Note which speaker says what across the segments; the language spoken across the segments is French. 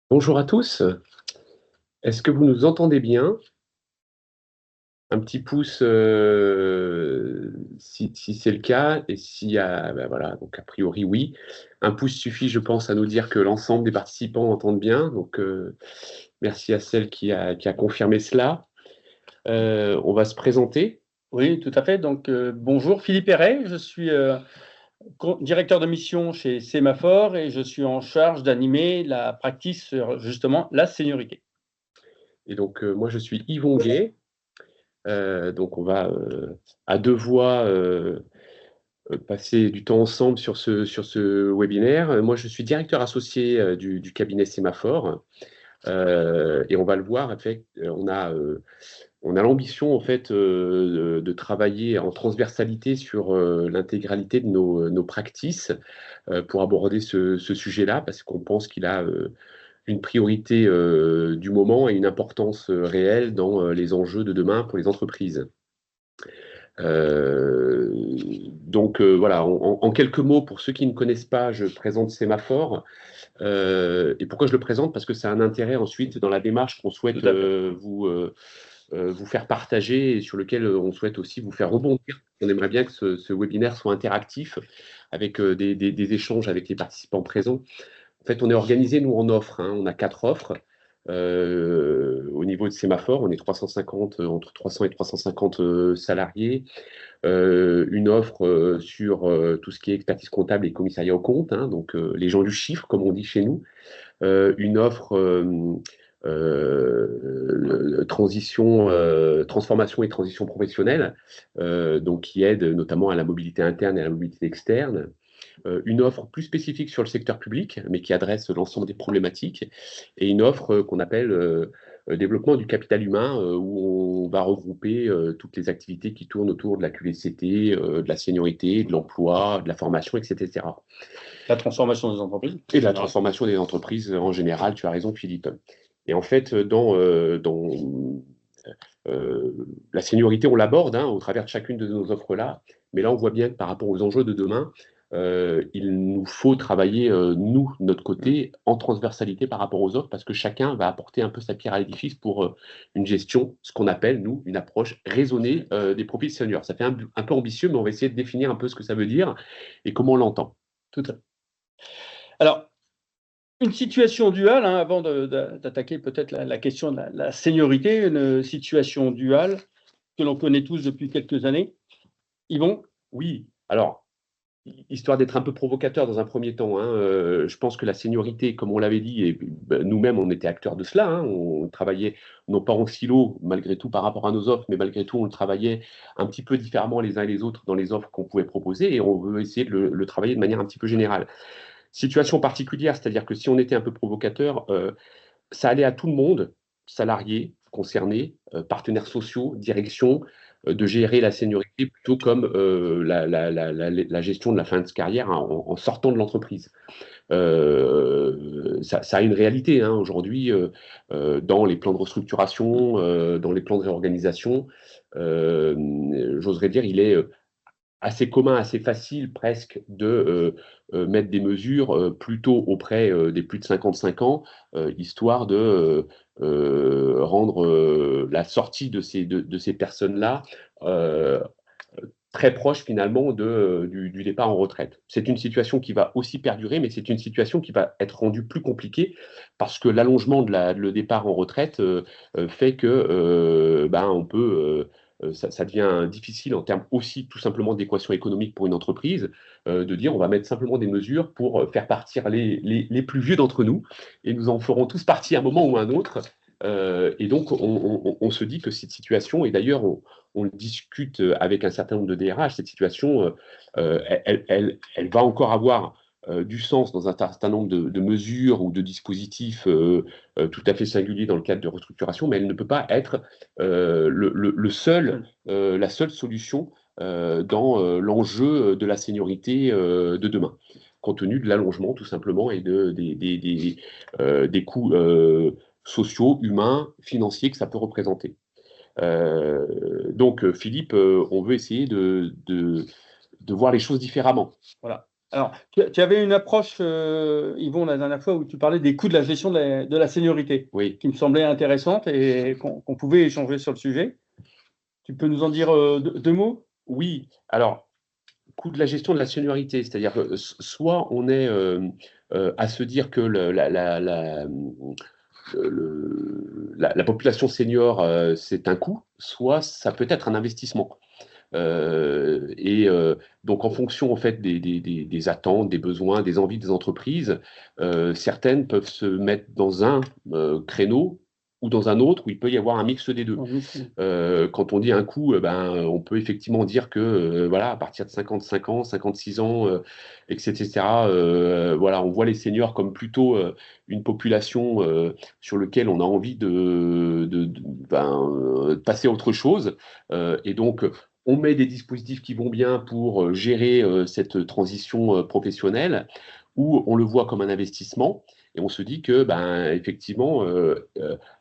Speaker 1: Bonjour à tous. Est-ce que vous nous entendez bien? Un petit pouce si c'est le cas, et s'il y a, ben voilà, donc a priori oui. Un pouce suffit, je pense, à nous dire que l'ensemble des participants entendent bien. Donc merci à celle qui a confirmé cela. On va se présenter.
Speaker 2: Oui, tout à fait. Donc, bonjour, Philippe Héret. Je suis directeur de mission chez Sémaphore et je suis en charge d'animer la practice sur justement la seniorité.
Speaker 1: Et donc moi, je suis Yvon Gay. Donc on va à deux voix passer du temps ensemble sur ce webinaire. Moi, je suis directeur associé du cabinet Sémaphore. Et on va le voir, en fait, on a l'ambition en fait de travailler en transversalité sur l'intégralité de nos practices pour aborder ce sujet-là, parce qu'on pense qu'il a une priorité du moment et une importance réelle dans les enjeux de demain pour les entreprises. Euh, donc voilà, en quelques mots, pour ceux qui ne connaissent pas, je présente Sémaphore. Et pourquoi je le présente? Parce que ça a un intérêt ensuite dans la démarche qu'on souhaite
Speaker 2: Tout à fait.
Speaker 1: vous faire partager et sur lequel on souhaite aussi vous faire rebondir. On aimerait bien que ce webinaire soit interactif avec des échanges avec les participants présents. En fait, on est organisé, nous, en offres, hein. On a 4 offres. Au niveau de Sémaphore, on est 350, entre 300 et 350 salariés. Une offre sur tout ce qui est expertise comptable et commissariat aux comptes, hein, donc les gens du chiffre, comme on dit chez nous. Une offre transformation et transition professionnelle, donc qui aide notamment à la mobilité interne et à la mobilité externe. Une offre plus spécifique sur le secteur public, mais qui adresse l'ensemble des problématiques, et une offre qu'on appelle développement du capital humain, où on va regrouper toutes les activités qui tournent autour de la QVCT, de la seniorité, de l'emploi, de la formation, etc.
Speaker 2: La transformation des entreprises
Speaker 1: Et
Speaker 2: en
Speaker 1: de la
Speaker 2: général.
Speaker 1: transformation des entreprises en général, tu as raison, Philippe. Et en fait, dans euh, la seniorité, on l'aborde hein, au travers de chacune de nos offres-là, mais là, on voit bien que par rapport aux enjeux de demain, il nous faut travailler, nous, de notre côté, en transversalité par rapport aux offres, parce que chacun va apporter un peu sa pierre à l'édifice pour une gestion, ce qu'on appelle, nous, une approche raisonnée des profils seniors. Ça fait un peu ambitieux, mais on va essayer de définir un peu ce que ça veut dire et comment on l'entend.
Speaker 2: Tout à fait. Alors, une situation duale, hein, avant d'attaquer peut-être la question de la seniorité, une situation duale que l'on connaît tous depuis quelques années. Yvon,
Speaker 1: Oui, alors, histoire d'être un peu provocateur dans un premier temps, hein, je pense que la seniorité, comme on l'avait dit, et ben, nous-mêmes, on était acteurs de cela, hein, on travaillait non pas en silo, malgré tout par rapport à nos offres, mais malgré tout, on le travaillait un petit peu différemment les uns et les autres dans les offres qu'on pouvait proposer, et on veut essayer de le travailler de manière un petit peu générale. Situation particulière, c'est-à-dire que si on était un peu provocateur, ça allait à tout le monde, salariés concernés, partenaires sociaux, direction, de gérer la seniorité plutôt comme la gestion de la fin de carrière hein, en sortant de l'entreprise. Ça a une réalité hein, aujourd'hui dans les plans de restructuration, dans les plans de réorganisation. J'oserais dire, il est assez commun, assez facile presque de mettre des mesures plutôt auprès des plus de 55 ans, histoire de rendre la sortie de ces personnes-là euh, très proche finalement du départ en retraite. C'est une situation qui va aussi perdurer, mais c'est une situation qui va être rendue plus compliquée parce que l'allongement le départ en retraite fait que ben, on peut ça devient difficile en termes aussi tout simplement d'équation économique pour une entreprise, de dire on va mettre simplement des mesures pour faire partir les plus vieux d'entre nous, et nous en ferons tous partie à un moment ou à un autre. Et donc on se dit que cette situation, et d'ailleurs on le discute avec un certain nombre de DRH, cette situation, elle va encore avoir du sens dans un certain nombre de mesures ou de dispositifs tout à fait singuliers dans le cadre de restructuration, mais elle ne peut pas être la seule solution dans l'enjeu de la seniorité de demain, compte tenu de l'allongement tout simplement et des coûts sociaux, humains, financiers que ça peut représenter. Donc, Philippe, on veut essayer de voir les choses différemment.
Speaker 2: voilà. Alors, tu avais une approche, Yvon, la dernière fois, où tu parlais des coûts de la gestion de la seniorité,
Speaker 1: Oui,
Speaker 2: qui me semblait intéressante et qu'on pouvait échanger sur le sujet. Tu peux nous en dire deux mots?
Speaker 1: oui. Alors, coût de la gestion de la seniorité, c'est-à-dire que soit on est à se dire que la population senior, c'est un coût, soit ça peut être un investissement. Et donc, en fonction en fait des attentes, des besoins, des envies des entreprises, certaines peuvent se mettre dans un créneau ou dans un autre où il peut y avoir un mix des deux. Quand on dit un coût, ben, on peut effectivement dire que voilà, à partir de 55 ans, 56 ans, etc., voilà, on voit les seniors comme plutôt une population sur laquelle on a envie de passer à autre chose. Et donc, on met des dispositifs qui vont bien pour gérer cette transition professionnelle, ou on le voit comme un investissement. Et on se dit que, ben, effectivement,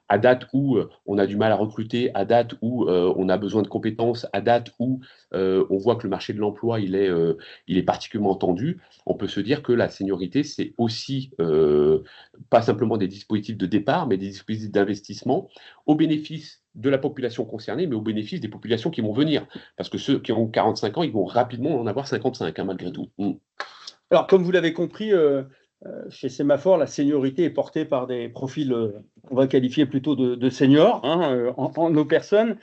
Speaker 1: à date où on a du mal à recruter, à date où on a besoin de compétences, à date où on voit que le marché de l'emploi il est particulièrement tendu, on peut se dire que la seniorité, c'est aussi pas simplement des dispositifs de départ, mais des dispositifs d'investissement au bénéfice de la population concernée, mais au bénéfice des populations qui vont venir. Parce que ceux qui ont 45 ans, ils vont rapidement en avoir 55, hein, malgré tout.
Speaker 2: Alors, comme vous l'avez compris, chez Sémaphore, la seniorité est portée par des profils, on va qualifier plutôt de seniors, hein, en nos personnes.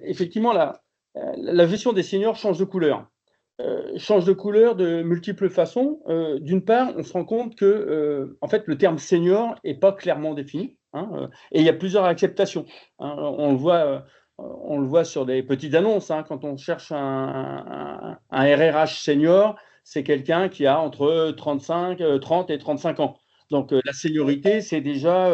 Speaker 2: Effectivement, la gestion des seniors change de couleur. Change de couleur de multiples façons. D'une part, on se rend compte que en fait, le terme senior n'est pas clairement défini, hein, et il y a plusieurs acceptations, hein. On le voit sur des petites annonces, hein, quand on cherche un RRH senior, c'est quelqu'un qui a entre 30 et 35 ans. Donc la seniorité, c'est déjà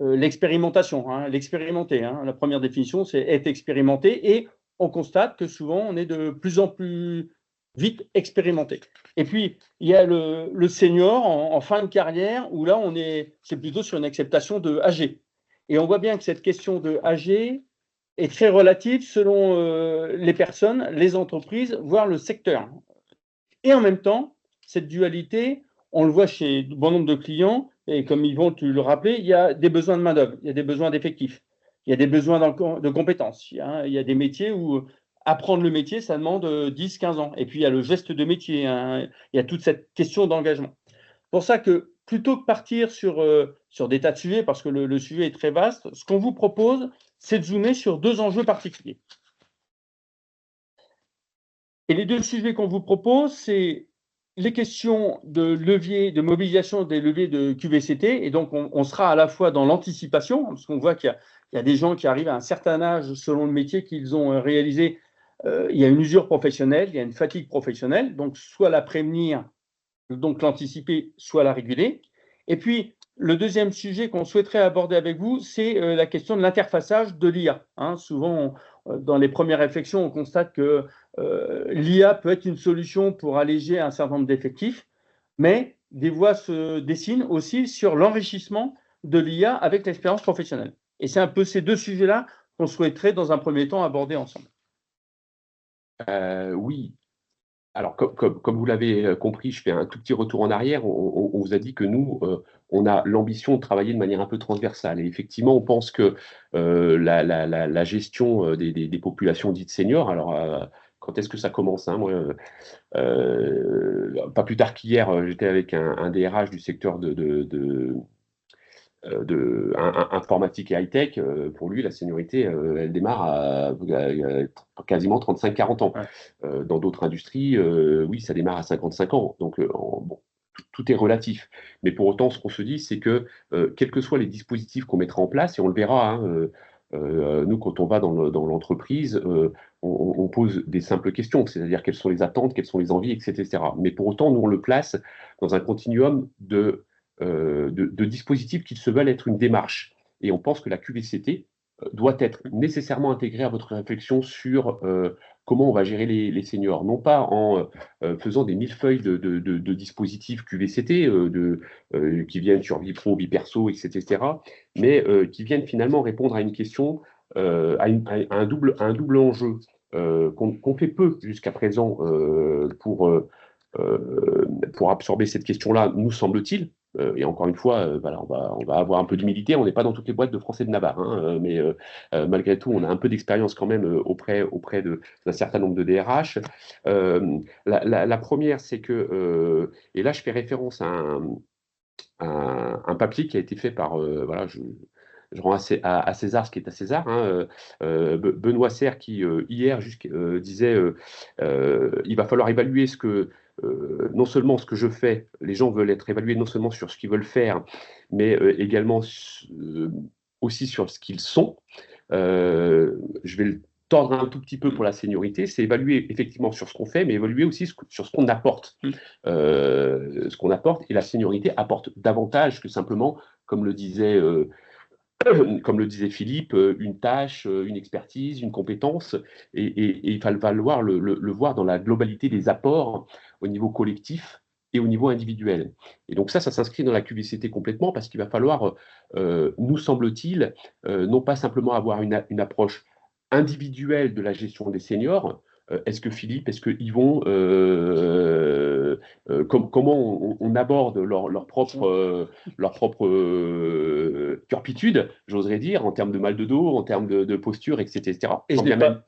Speaker 2: l'expérimentation, hein, l'expérimenté, hein. La première définition, c'est être expérimenté, et on constate que souvent, on est de plus en plus vite expérimenté. Et puis, il y a le senior en fin de carrière, où là, c'est plutôt sur une acceptation de âgé. Et on voit bien que cette question de âgé est très relative selon les personnes, les entreprises, voire le secteur. Et en même temps, cette dualité, on le voit chez bon nombre de clients, et comme Yvon, tu le rappelais, il y a des besoins de main-d'œuvre, il y a des besoins d'effectifs, il y a des besoins de compétences. Il y a des métiers où apprendre le métier, ça demande 10-15 ans. Et puis, il y a le geste de métier, hein, il y a toute cette question d'engagement. C'est pour ça que plutôt que partir sur des tas de sujets, parce que le sujet est très vaste, ce qu'on vous propose, c'est de zoomer sur deux enjeux particuliers. Et les deux sujets qu'on vous propose, c'est les questions de levier, de mobilisation des leviers de QVCT. Et donc, on sera à la fois dans l'anticipation, parce qu'on voit qu'il y a des gens qui arrivent à un certain âge, selon le métier qu'ils ont réalisé. Il y a une usure professionnelle, il y a une fatigue professionnelle. Donc, soit la prévenir, donc l'anticiper, soit la réguler. Et puis, le deuxième sujet qu'on souhaiterait aborder avec vous, c'est la question de l'interfaçage de l'IA. Hein. Souvent, dans les premières réflexions, on constate que l'IA peut être une solution pour alléger un certain nombre d'effectifs, mais des voies se dessinent aussi sur l'enrichissement de l'IA avec l'expérience professionnelle. Et c'est un peu ces deux sujets-là qu'on souhaiterait, dans un premier temps, aborder ensemble.
Speaker 1: Oui. Alors, comme vous l'avez compris, je fais un tout petit retour en arrière. On vous a dit que nous, on a l'ambition de travailler de manière un peu transversale. Et effectivement, on pense que la gestion des populations dites seniors, alors quand est-ce que ça commence, hein, moi, pas plus tard qu'hier, j'étais avec un DRH du secteur informatique et high-tech. Pour lui, la seniorité, elle démarre à quasiment 35-40 ans.
Speaker 2: Ouais.
Speaker 1: Dans d'autres industries, oui, ça démarre à 55 ans. Donc, bon, tout est relatif. Mais pour autant, ce qu'on se dit, c'est que quels que soient les dispositifs qu'on mettra en place, et on le verra, hein, nous, quand on va dans l'entreprise, on pose des simples questions, c'est-à-dire quelles sont les attentes, quelles sont les envies, etc. Mais pour autant, nous, on le place dans un continuum de dispositifs qui se veulent être une démarche. Et on pense que la QVCT doit être nécessairement intégrée à votre réflexion sur comment on va gérer les seniors. Non pas en faisant des millefeuilles de dispositifs QVCT qui viennent sur vie pro, vie perso, etc., mais qui viennent finalement répondre à une question, à un double enjeu qu'on fait peu jusqu'à présent pour pour absorber cette question-là, nous semble-t-il. Et encore une fois, voilà, on va avoir un peu d'humilité. On n'est pas dans toutes les boîtes de Français de Navarre, hein, mais malgré tout, on a un peu d'expérience quand même auprès d'un certain nombre de DRH. La première, c'est que, et là, je fais référence à un papier qui a été fait par, voilà, je rends à César ce qui est à César, hein, Benoît Serre qui, hier, disait il va falloir évaluer non seulement ce que je fais, les gens veulent être évalués non seulement sur ce qu'ils veulent faire, mais également aussi sur ce qu'ils sont. Je vais le tordre un tout petit peu pour la seniorité, c'est évaluer effectivement sur ce qu'on fait, mais évaluer aussi sur ce qu'on apporte. Ce qu'on apporte, et la seniorité apporte davantage que simplement, comme le disait Philippe, une tâche, une expertise, une compétence, et il va falloir le voir dans la globalité des apports au niveau collectif et au niveau individuel. Et donc ça s'inscrit dans la QVCT complètement, parce qu'il va falloir, nous semble-t-il, non pas simplement avoir une approche individuelle de la gestion des seniors. Est-ce que Philippe, est-ce que Yvon, comment on aborde leur propre turpitude, j'oserais dire, en termes de mal de dos, en termes de posture, etc.
Speaker 2: Et je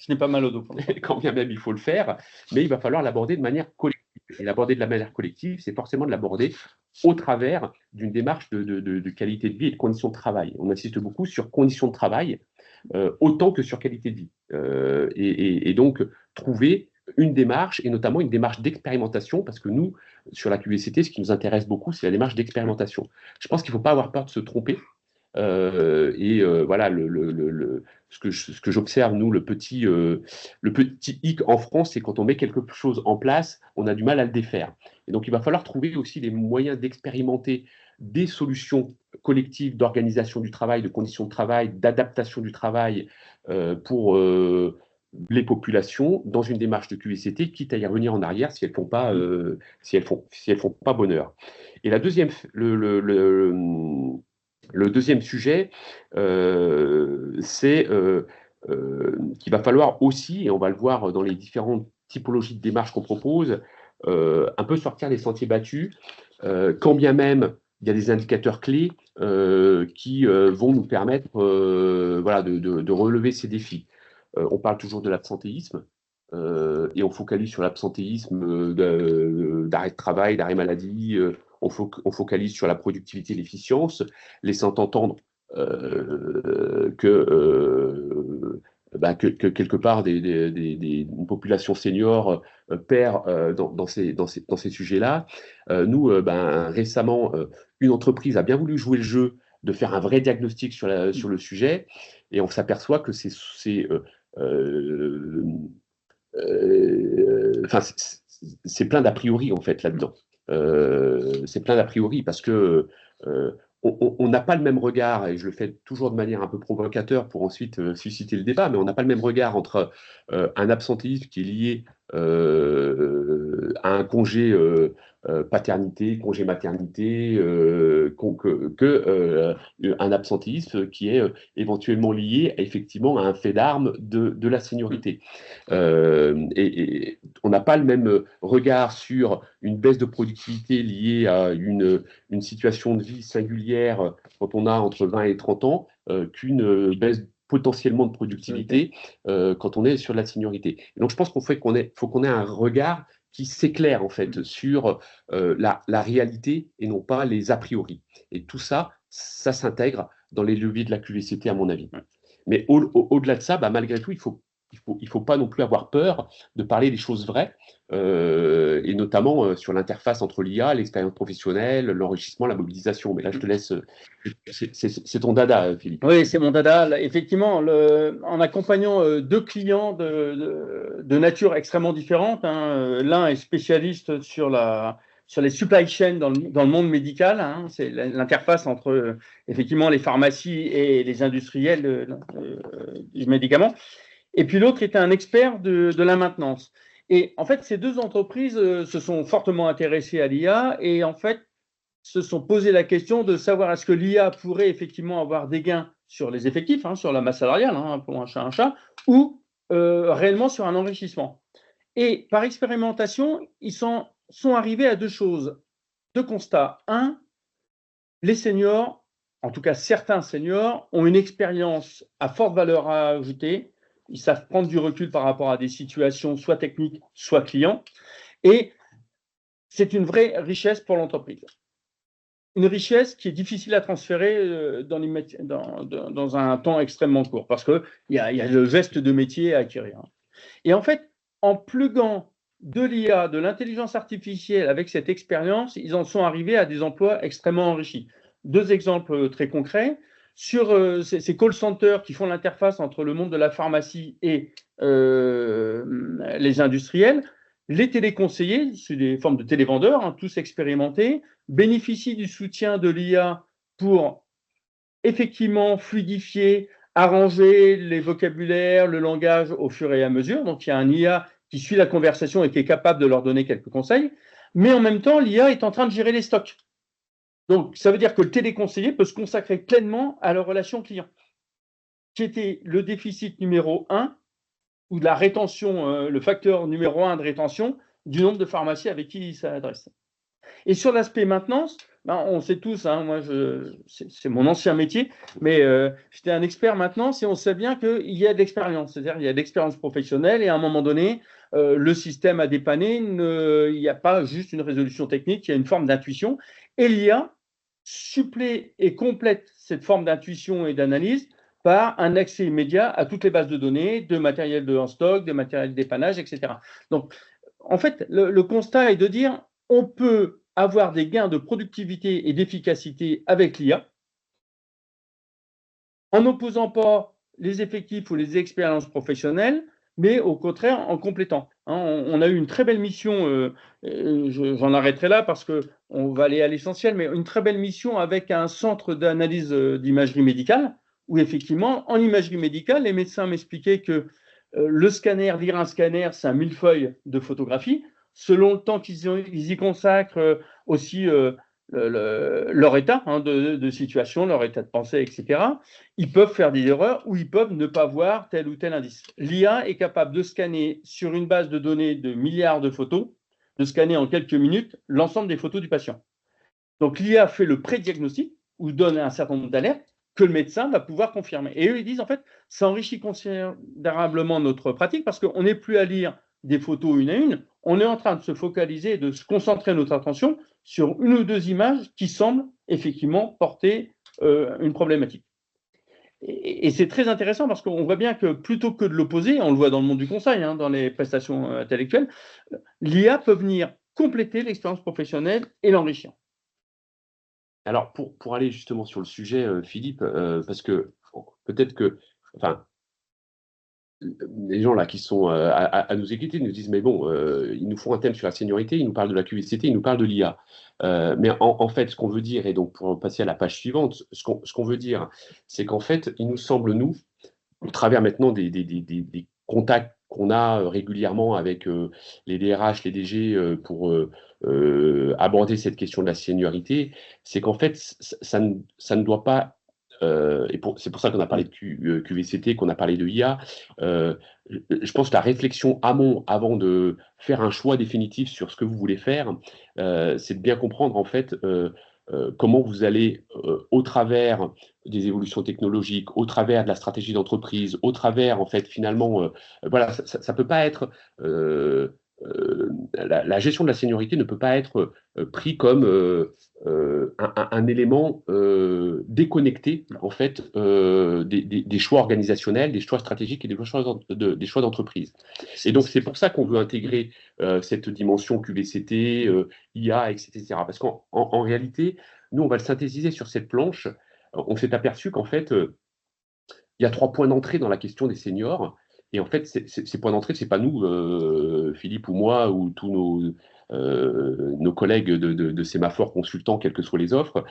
Speaker 2: n'ai pas mal au dos.
Speaker 1: Quand bien même il faut le faire, mais il va falloir l'aborder de manière collective. Et l'aborder de la manière collective, c'est forcément de l'aborder au travers d'une démarche de qualité de vie et de conditions de travail. On insiste beaucoup sur conditions de travail, autant que sur qualité de vie. Et donc, trouver une démarche, et notamment une démarche d'expérimentation, parce que nous, sur la QVCT, ce qui nous intéresse beaucoup, c'est la démarche d'expérimentation. Je pense qu'il ne faut pas avoir peur de se tromper. Voilà, ce que j'observe, nous, le petit hic en France, c'est quand on met quelque chose en place, on a du mal à le défaire. Et donc, il va falloir trouver aussi les moyens d'expérimenter des solutions collectives d'organisation du travail, de conditions de travail, d'adaptation du travail pour les populations dans une démarche de QVCT, quitte à y revenir en arrière si elles font pas, si elles font pas bonheur. Et le deuxième sujet, c'est qu'il va falloir aussi, et on va le voir dans les différentes typologies de démarches qu'on propose, un peu sortir des sentiers battus, quand bien même il y a des indicateurs clés qui vont nous permettre voilà, de relever ces défis. On parle toujours de l'absentéisme, et on focalise sur l'absentéisme d'arrêt de travail, d'arrêt maladie, on focalise sur la productivité et l'efficience, laissant entendre que quelque part une population senior perd dans ces sujets-là. Nous, récemment, une entreprise a bien voulu jouer le jeu de faire un vrai diagnostic sur le sujet, et on s'aperçoit que c'est plein d'a priori en fait là-dedans. C'est plein d'a priori parce que on n'a pas le même regard, et je le fais toujours de manière un peu provocateur pour ensuite susciter le débat, mais on n'a pas le même regard entre un absentéisme qui est lié à un congé paternité, congé maternité, un absentéisme qui est éventuellement lié effectivement à un fait d'armes de la seniorité. Et on n'a pas le même regard sur une baisse de productivité liée à une situation de vie singulière quand on a entre 20 et 30 ans qu'une baisse potentiellement de productivité quand on est sur la seniorité. Et donc je pense faut qu'on ait un regard qui s'éclaire en fait sur la réalité et non pas les a priori. Et tout ça s'intègre dans les leviers de la QVCT à mon avis. Mais au-delà de ça, malgré tout, il faut pas non plus avoir peur de parler des choses vraies, et notamment sur l'interface entre l'IA, l'expérience professionnelle, l'enrichissement, la mobilisation. Mais là, je te laisse. C'est ton dada, Philippe.
Speaker 2: Oui, c'est mon dada. Effectivement, en accompagnant deux clients de nature extrêmement différente, hein, l'un est spécialiste sur les supply chains dans le monde médical, hein, c'est l'interface entre effectivement les pharmacies et les industriels du médicament. Et puis l'autre était un expert de la maintenance. Et en fait, ces deux entreprises se sont fortement intéressées à l'IA et en fait se sont posé la question de savoir est-ce que l'IA pourrait effectivement avoir des gains sur les effectifs, hein, sur la masse salariale, hein, pour un chat, ou réellement sur un enrichissement. Et par expérimentation, ils sont sont arrivés à deux choses, deux constats. Un, les seniors, en tout cas certains seniors, ont une expérience à forte valeur ajoutée. Ils savent prendre du recul par rapport à des situations soit techniques, soit clients. Et c'est une vraie richesse pour l'entreprise. Une richesse qui est difficile à transférer dans un temps extrêmement court, parce qu'il y a le geste de métier à acquérir. Et en fait, en pluguant de l'IA, de l'intelligence artificielle avec cette expérience, ils en sont arrivés à des emplois extrêmement enrichis. Deux exemples très concrets. Sur ces call centers qui font l'interface entre le monde de la pharmacie et les industriels, les téléconseillers, c'est des formes de télévendeurs, hein, tous expérimentés, bénéficient du soutien de l'IA pour effectivement fluidifier, arranger les vocabulaires, le langage au fur et à mesure. Donc, il y a un IA qui suit la conversation et qui est capable de leur donner quelques conseils. Mais en même temps, l'IA est en train de gérer les stocks. Donc, ça veut dire que le téléconseiller peut se consacrer pleinement à la relation client, qui était le déficit numéro 1 ou de la rétention, le facteur numéro 1 de rétention du nombre de pharmacies avec qui il s'adresse. Et sur l'aspect maintenance, ben, on sait tous, hein, moi c'est mon ancien métier, mais j'étais un expert maintenance et on sait bien qu'il y a de l'expérience, c'est-à-dire il y a de l'expérience professionnelle et à un moment donné, le système à dépanner, il n'y a pas juste une résolution technique, il y a une forme d'intuition. Et l'IA supplée et complète cette forme d'intuition et d'analyse par un accès immédiat à toutes les bases de données, de matériel en stock, de matériel dépannage, etc. Donc, en fait, le constat est de dire on peut avoir des gains de productivité et d'efficacité avec l'IA en n'opposant pas les effectifs ou les expériences professionnelles, mais au contraire en complétant. Hein, on a eu une très belle mission, j'en arrêterai là parce qu'on va aller à l'essentiel, mais une très belle mission avec un centre d'analyse d'imagerie médicale, où effectivement, en imagerie médicale, les médecins m'expliquaient que le scanner, lire un scanner, c'est un millefeuille de photographie. Selon le temps qu'ils y consacrent, aussi leur état hein, de situation, leur état de pensée, etc., ils peuvent faire des erreurs ou ils peuvent ne pas voir tel ou tel indice. L'IA est capable de scanner sur une base de données de milliards de photos, de scanner en quelques minutes l'ensemble des photos du patient. Donc l'IA fait le pré-diagnostic ou donne un certain nombre d'alertes que le médecin va pouvoir confirmer. Et eux, ils disent, en fait, ça enrichit considérablement notre pratique parce qu'on n'est plus à lire des photos une à une, on est en train de se focaliser, de se concentrer notre attention sur une ou deux images qui semblent effectivement porter une problématique. Et c'est très intéressant parce qu'on voit bien que plutôt que de l'opposer, on le voit dans le monde du conseil, hein, dans les prestations intellectuelles, l'IA peut venir compléter l'expérience professionnelle et l'enrichir.
Speaker 1: Alors, pour aller justement sur le sujet, Philippe, parce que peut-être que, enfin, les gens là qui sont à nous écouter nous disent, mais bon, ils nous font un thème sur la seniorité, ils nous parlent de la QVCT, ils nous parlent de l'IA. Mais en fait, ce qu'on veut dire, et donc pour passer à la page suivante, ce qu'on veut dire, c'est qu'en fait, il nous semble, nous, au travers maintenant des contacts qu'on a régulièrement avec les DRH, les DG pour aborder cette question de la seniorité, c'est qu'en fait, ça ne doit pas, et c'est pour ça qu'on a parlé de QVCT, qu'on a parlé de IA, je pense que la réflexion amont, avant de faire un choix définitif sur ce que vous voulez faire, c'est de bien comprendre en fait comment vous allez, au travers des évolutions technologiques, au travers de la stratégie d'entreprise, au travers, en fait, finalement, voilà, ça peut pas être, la gestion de la seniorité ne peut pas être pris comme un élément déconnecté, en fait, des choix organisationnels, des choix stratégiques et des choix d'entreprise. Et donc, c'est pour ça qu'on veut intégrer cette dimension QVCT, IA, etc. Parce qu'en réalité, nous, on va le synthétiser sur cette planche. On s'est aperçu qu'en fait, il y a 3 points d'entrée dans la question des seniors. Et en fait, ces points d'entrée, ce n'est pas nous, Philippe ou moi, ou tous nos collègues de sémaphore consultants, quelles que soient les offres,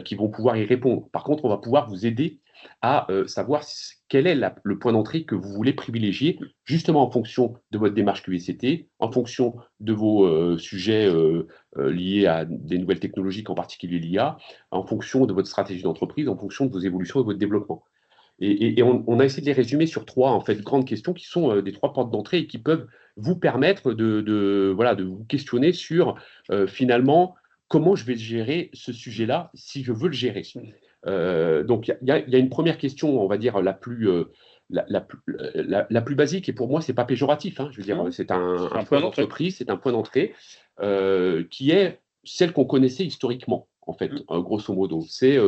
Speaker 1: qui vont pouvoir y répondre. Par contre, on va pouvoir vous aider à savoir quel est le point d'entrée que vous voulez privilégier, justement en fonction de votre démarche QVCT, en fonction de vos sujets liés à des nouvelles technologies, en particulier l'IA, en fonction de votre stratégie d'entreprise, en fonction de vos évolutions et de votre développement. Et on a essayé de les résumer sur 3 en fait, grandes questions qui sont des 3 portes d'entrée et qui peuvent vous permettre voilà, de vous questionner sur finalement comment je vais gérer ce sujet-là si je veux le gérer. Donc il y a une première question, on va dire la plus basique, et pour moi, c'est pas péjoratif. Hein, je veux dire, c'est un point d'entreprise, c'est un point d'entrée qui est celle qu'on connaissait historiquement, en fait, grosso modo. C'est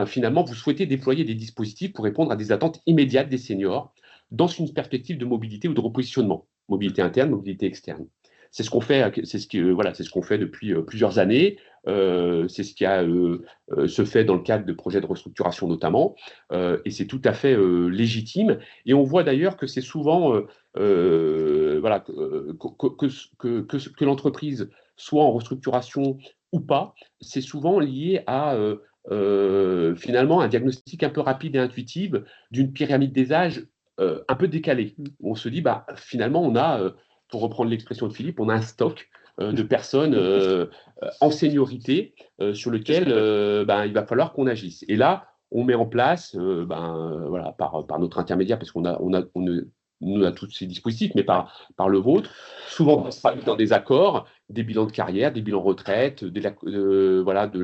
Speaker 1: finalement, vous souhaitez déployer des dispositifs pour répondre à des attentes immédiates des seniors dans une perspective de mobilité ou de repositionnement, mobilité interne, mobilité externe. C'est ce qu'on fait, voilà, c'est ce qu'on fait depuis plusieurs années. C'est ce qui se fait dans le cadre de projets de restructuration notamment, et c'est tout à fait légitime. Et on voit d'ailleurs que c'est souvent, voilà, que l'entreprise soit en restructuration ou pas, c'est souvent lié à finalement un diagnostic un peu rapide et intuitif d'une pyramide des âges un peu décalée. On se dit, finalement, on a, pour reprendre l'expression de Philippe, on a un stock de personnes en seniorité sur lequel il va falloir qu'on agisse. Et là, on met en place, voilà, par notre intermédiaire, parce qu'on a tous ces dispositifs, mais par le vôtre, souvent dans des accords, des bilans de carrière, des bilans retraite, voilà, de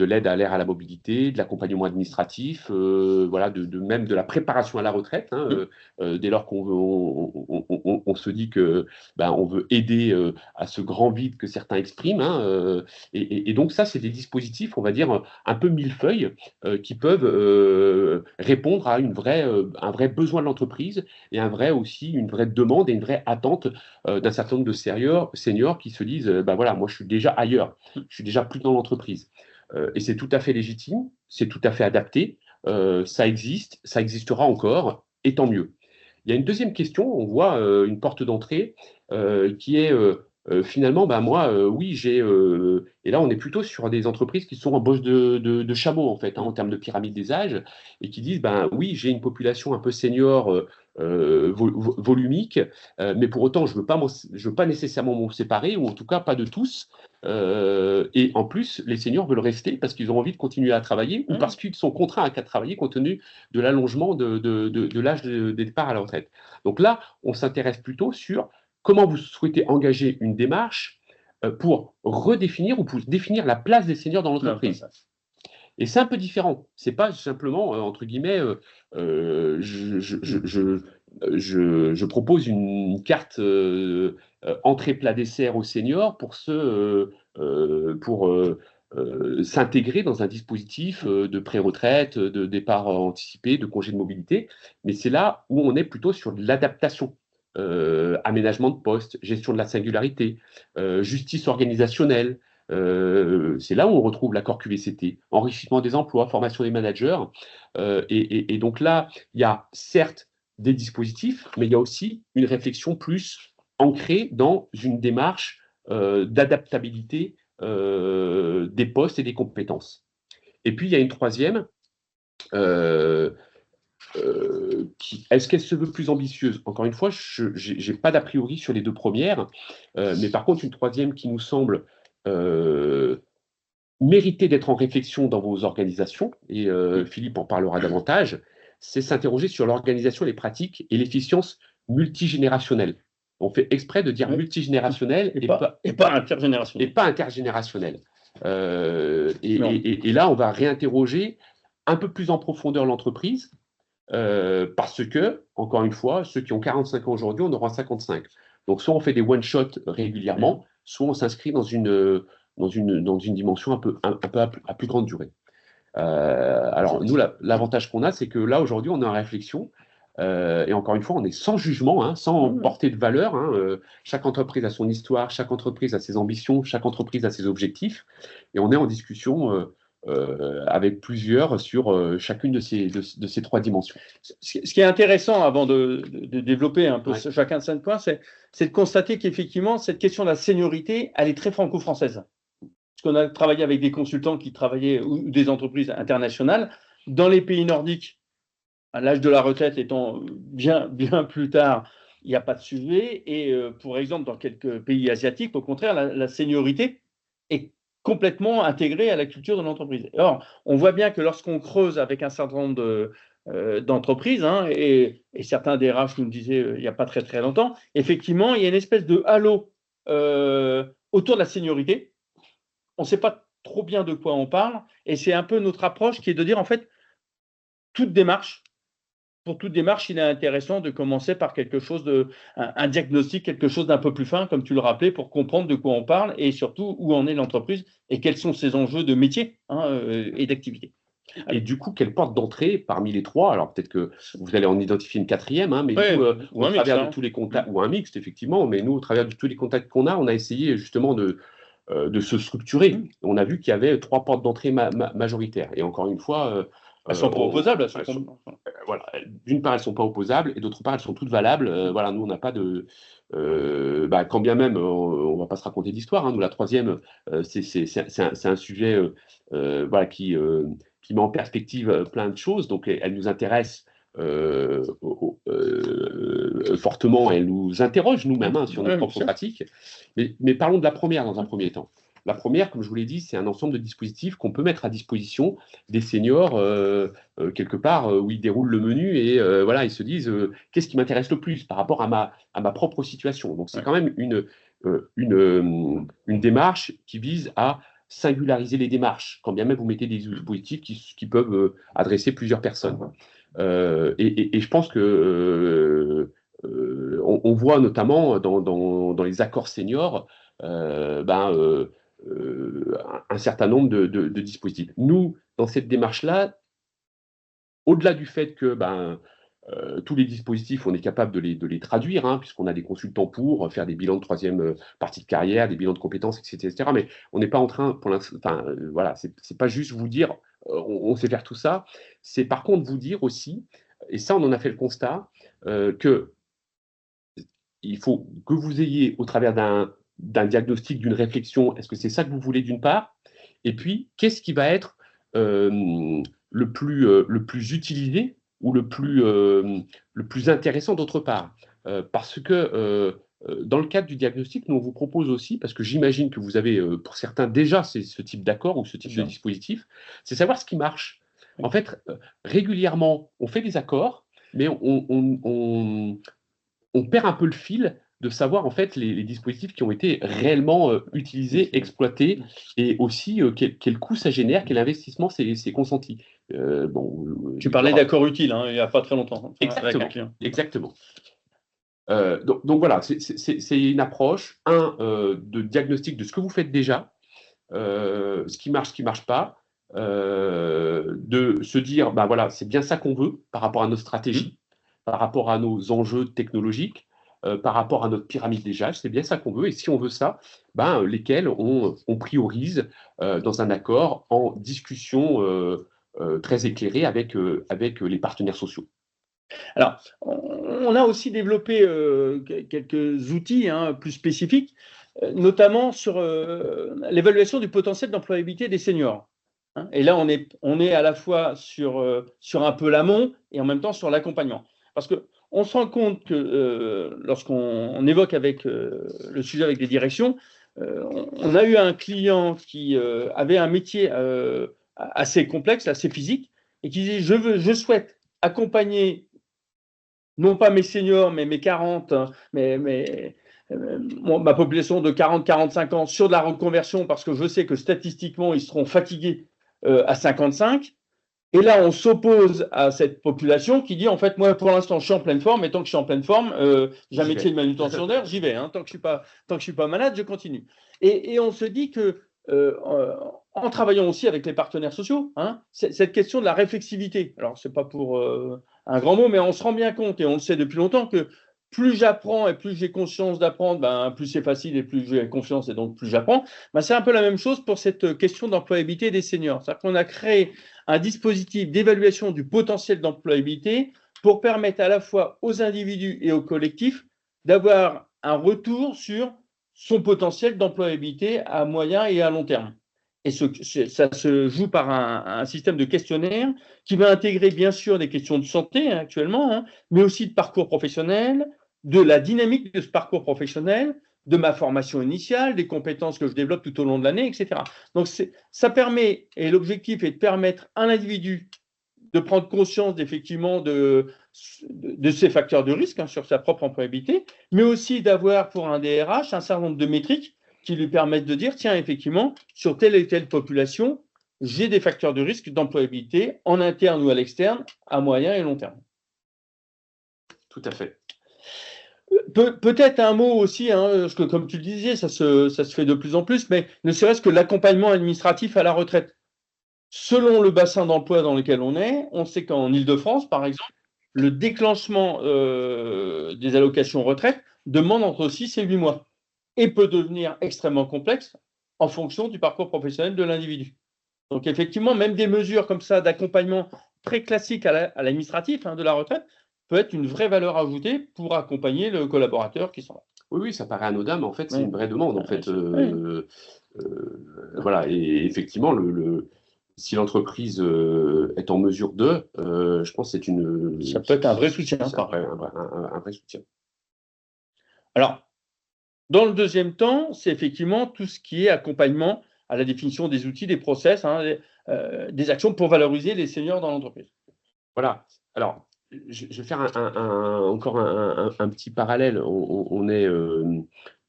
Speaker 1: l'aide à l'air à la mobilité, de l'accompagnement administratif, voilà, même de la préparation à la retraite, hein, dès lors qu'on se dit que on veut aider à ce grand vide que certains expriment. Hein, et donc ça, c'est des dispositifs, on va dire, un peu millefeuilles qui peuvent répondre à un vrai besoin de l'entreprise et une vraie demande et une vraie attente d'un certain nombre de seniors qui se disent, voilà, moi je suis déjà ailleurs, je suis déjà plus dans l'entreprise. Et c'est tout à fait légitime, c'est tout à fait adapté, ça existe, ça existera encore, et tant mieux. Il y a une deuxième question, on voit une porte d'entrée qui est finalement, moi, oui, et là, on est plutôt sur des entreprises qui sont en bosse de chameau, en fait, hein, en termes de pyramide des âges, et qui disent, oui, j'ai une population un peu senior, volumique, mais pour autant, je veux pas nécessairement m'en séparer, ou en tout cas pas de tous. Et en plus, les seniors veulent rester parce qu'ils ont envie de continuer à travailler ou parce qu'ils sont contraints à travailler compte tenu de l'allongement de l'âge de départ à la retraite. Donc là, on s'intéresse plutôt sur comment vous souhaitez engager une démarche pour redéfinir ou pour définir la place des seniors dans l'entreprise. Et c'est un peu différent. C'est pas simplement, entre guillemets, je propose une carte entrée plat dessert aux seniors pour s'intégrer dans un dispositif de pré-retraite, de départ anticipé, de congé de mobilité. Mais c'est là où on est plutôt sur de l'adaptation. Aménagement de poste, gestion de la singularité, justice organisationnelle. C'est là où on retrouve l'accord QVCT, enrichissement des emplois, formation des managers. Et donc là, il y a certes des dispositifs, mais il y a aussi une réflexion plus ancrée dans une démarche d'adaptabilité des postes et des compétences. Et puis, il y a une troisième. Est-ce qu'elle se veut plus ambitieuse? Encore une fois, je n'ai pas d'a priori sur les 2 premières, mais par contre, une troisième qui nous semble mériter d'être en réflexion dans vos organisations, et Philippe en parlera davantage, c'est s'interroger sur l'organisation, les pratiques et l'efficience multigénérationnelle. On fait exprès de dire multigénérationnel
Speaker 2: et pas intergénérationnel.
Speaker 1: Et pas intergénérationnel. Et là, on va réinterroger un peu plus en profondeur l'entreprise, parce que, encore une fois, ceux qui ont 45 ans aujourd'hui, on aura 55. Donc, soit on fait des one-shots régulièrement, soit on s'inscrit dans une dimension un peu à plus grande durée. Alors, nous, l'avantage qu'on a, c'est que là, aujourd'hui, on est en réflexion. Et encore une fois, on est sans jugement, hein, sans portée de valeur. Hein, chaque entreprise a son histoire, chaque entreprise a ses ambitions, chaque entreprise a ses objectifs. Et on est en discussion avec plusieurs sur chacune de ces 3 dimensions.
Speaker 2: Ce qui est intéressant, avant de développer un peu chacun de ces points, c'est de constater qu'effectivement, cette question de la seniorité, elle est très franco-française. Parce qu'on a travaillé avec des consultants qui travaillaient, ou des entreprises internationales. Dans les pays nordiques, à l'âge de la retraite étant bien plus tard, il n'y a pas de sujet. Et pour exemple, dans quelques pays asiatiques, au contraire, la seniorité est complètement intégré à la culture de l'entreprise. Or, on voit bien que lorsqu'on creuse avec un certain nombre d'entreprises, hein, et certains DRH nous le disaient il n'y a pas très très longtemps, effectivement, il y a une espèce de halo autour de la seniorité. On ne sait pas trop bien de quoi on parle, et c'est un peu notre approche qui est de dire, en fait, pour toute démarche, il est intéressant de commencer par quelque chose un diagnostic, quelque chose d'un peu plus fin, comme tu le rappelais, pour comprendre de quoi on parle et surtout où en est l'entreprise et quels sont ses enjeux de métier, hein, et d'activité.
Speaker 1: Et du coup, quelle porte d'entrée parmi les trois? Alors peut-être que vous allez en identifier une quatrième, hein, mais
Speaker 2: Ouais,
Speaker 1: nous,
Speaker 2: ou
Speaker 1: au
Speaker 2: un mix,
Speaker 1: travers de
Speaker 2: hein.
Speaker 1: tous les contacts, ou un mixte, effectivement, mais nous, au travers de tous les contacts qu'on a, on a essayé justement de se structurer. On a vu qu'il y avait trois portes d'entrée majoritaires. Et encore une fois,
Speaker 2: Elles sont pas opposables.
Speaker 1: voilà. D'une part, elles ne sont pas opposables, et d'autre part, elles sont toutes valables. Voilà, nous, on n'a pas de. Quand bien même, on ne va pas se raconter d'histoire. Hein, nous, la troisième, c'est un sujet voilà, qui met en perspective plein de choses. Donc, elle nous intéresse fortement, elle nous interroge nous-mêmes, hein, sur nos propres pratiques. Mais parlons de la première dans un premier temps. La première, comme je vous l'ai dit, c'est un ensemble de dispositifs qu'on peut mettre à disposition des seniors quelque part où ils déroulent le menu et voilà, ils se disent qu'est-ce qui m'intéresse le plus par rapport à ma propre situation. Donc, c'est quand même une démarche qui vise à singulariser les démarches, quand bien même vous mettez des dispositifs qui peuvent adresser plusieurs personnes. Et je pense que on voit notamment dans les accords seniors un certain nombre de dispositifs. Nous, dans cette démarche-là, au-delà du fait que tous les dispositifs, on est capable de les traduire, hein, puisqu'on a des consultants pour faire des bilans de troisième partie de carrière, des bilans de compétences, etc. Mais on n'est pas en train, pour l'instant, voilà, c'est pas juste vous dire on sait faire tout ça. C'est par contre vous dire aussi, et ça on en a fait le constat, que il faut que vous ayez au travers d'un diagnostic, d'une réflexion, est-ce que c'est ça que vous voulez d'une part? Et puis, qu'est-ce qui va être le plus utilisé ou le plus intéressant d'autre part? Parce que dans le cadre du diagnostic, nous on vous propose aussi, parce que j'imagine que vous avez pour certains déjà ce type d'accord ou ce type de dispositif, c'est savoir ce qui marche. En fait, régulièrement, on fait des accords, mais on perd un peu le fil de savoir en fait les dispositifs qui ont été réellement utilisés, exploités, et aussi quel coût ça génère, quel investissement c'est consenti.
Speaker 2: Tu parlais d'accords utiles, hein, il n'y a pas très longtemps.
Speaker 1: Exactement. Donc voilà, c'est une approche, de diagnostic de ce que vous faites déjà, ce qui marche pas, de se dire, voilà, c'est bien ça qu'on veut par rapport à nos stratégies, par rapport à nos enjeux technologiques, par rapport à notre pyramide des âges, c'est bien ça qu'on veut. Et si on veut ça, lesquels on priorise dans un accord en discussion très éclairée avec les partenaires sociaux.
Speaker 2: Alors, on a aussi développé quelques outils plus spécifiques, notamment sur l'évaluation du potentiel d'employabilité des seniors. Hein. Et là, on est à la fois sur un peu l'amont et en même temps sur l'accompagnement. Parce qu'on se rend compte que lorsqu'on évoque avec le sujet avec des directions, on a eu un client qui avait un métier assez complexe, assez physique, et qui disait je souhaite accompagner non pas mes seniors, mais mes 40, ma population de 40-45 ans sur de la reconversion, parce que je sais que statistiquement, ils seront fatigués à 55. Et là, on s'oppose à cette population qui dit, en fait, moi, pour l'instant, je suis en pleine forme, et tant que je suis en pleine forme, j'ai un métier de manutentionnaire, j'y vais. Hein, tant que je suis pas malade, je continue. Et on se dit que, en travaillant aussi avec les partenaires sociaux, hein, cette question de la réflexivité, alors c'est pas pour un grand mot, mais on se rend bien compte, et on le sait depuis longtemps, que plus j'apprends et plus j'ai conscience d'apprendre, plus c'est facile et plus j'ai confiance et donc plus j'apprends. C'est un peu la même chose pour cette question d'employabilité des seniors. C'est-à-dire qu'on a créé un dispositif d'évaluation du potentiel d'employabilité pour permettre à la fois aux individus et aux collectifs d'avoir un retour sur son potentiel d'employabilité à moyen et à long terme. Et ça se joue par un système de questionnaire qui va intégrer bien sûr des questions de santé actuellement, mais aussi de parcours professionnel, de la dynamique de ce parcours professionnel, de ma formation initiale, des compétences que je développe tout au long de l'année, etc. Donc, ça permet, et l'objectif est de permettre à l'individu de prendre conscience effectivement de ces facteurs de risque sur sa propre employabilité, mais aussi d'avoir pour un DRH un certain nombre de métriques qui lui permettent de dire, tiens, effectivement, sur telle et telle population, j'ai des facteurs de risque d'employabilité en interne ou à l'externe, à moyen et long terme.
Speaker 1: Tout à fait.
Speaker 2: Peut-être un mot aussi, parce que comme tu le disais, ça se fait de plus en plus, mais ne serait-ce que l'accompagnement administratif à la retraite. Selon le bassin d'emploi dans lequel on sait qu'en Île-de-France, par exemple, le déclenchement des allocations retraite demande entre 6 et 8 mois et peut devenir extrêmement complexe en fonction du parcours professionnel de l'individu. Donc effectivement, même des mesures comme ça d'accompagnement très classiques à l'administratif de la retraite peut être une vraie valeur ajoutée pour accompagner le collaborateur qui s'en va.
Speaker 1: Oui, ça paraît anodin, mais en fait, c'est une vraie demande. En fait,
Speaker 2: Oui.
Speaker 1: voilà, et effectivement, si l'entreprise est en mesure de, je pense que
Speaker 2: ça peut être un vrai soutien.
Speaker 1: C'est un vrai soutien.
Speaker 2: Alors, dans le deuxième temps, c'est effectivement tout ce qui est accompagnement à la définition des outils, des process, des actions pour valoriser les seniors dans l'entreprise.
Speaker 1: Voilà. Alors, je vais faire encore un petit parallèle. On est,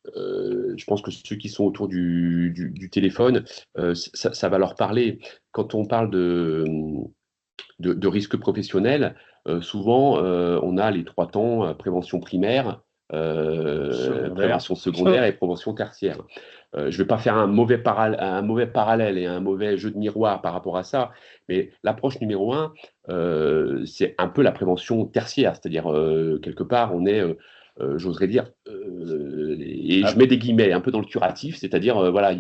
Speaker 1: je pense que ceux qui sont autour du téléphone, ça va leur parler. Quand on parle de risque professionnel, souvent, on a les 3 temps, prévention primaire, prévention secondaire et prévention tertiaire. Je ne vais pas faire un mauvais parallèle et un mauvais jeu de miroir par rapport à ça, mais l'approche numéro 1, c'est un peu la prévention tertiaire, c'est-à-dire quelque part, on est, j'oserais dire, et je mets des guillemets un peu dans le curatif, c'est-à-dire, voilà,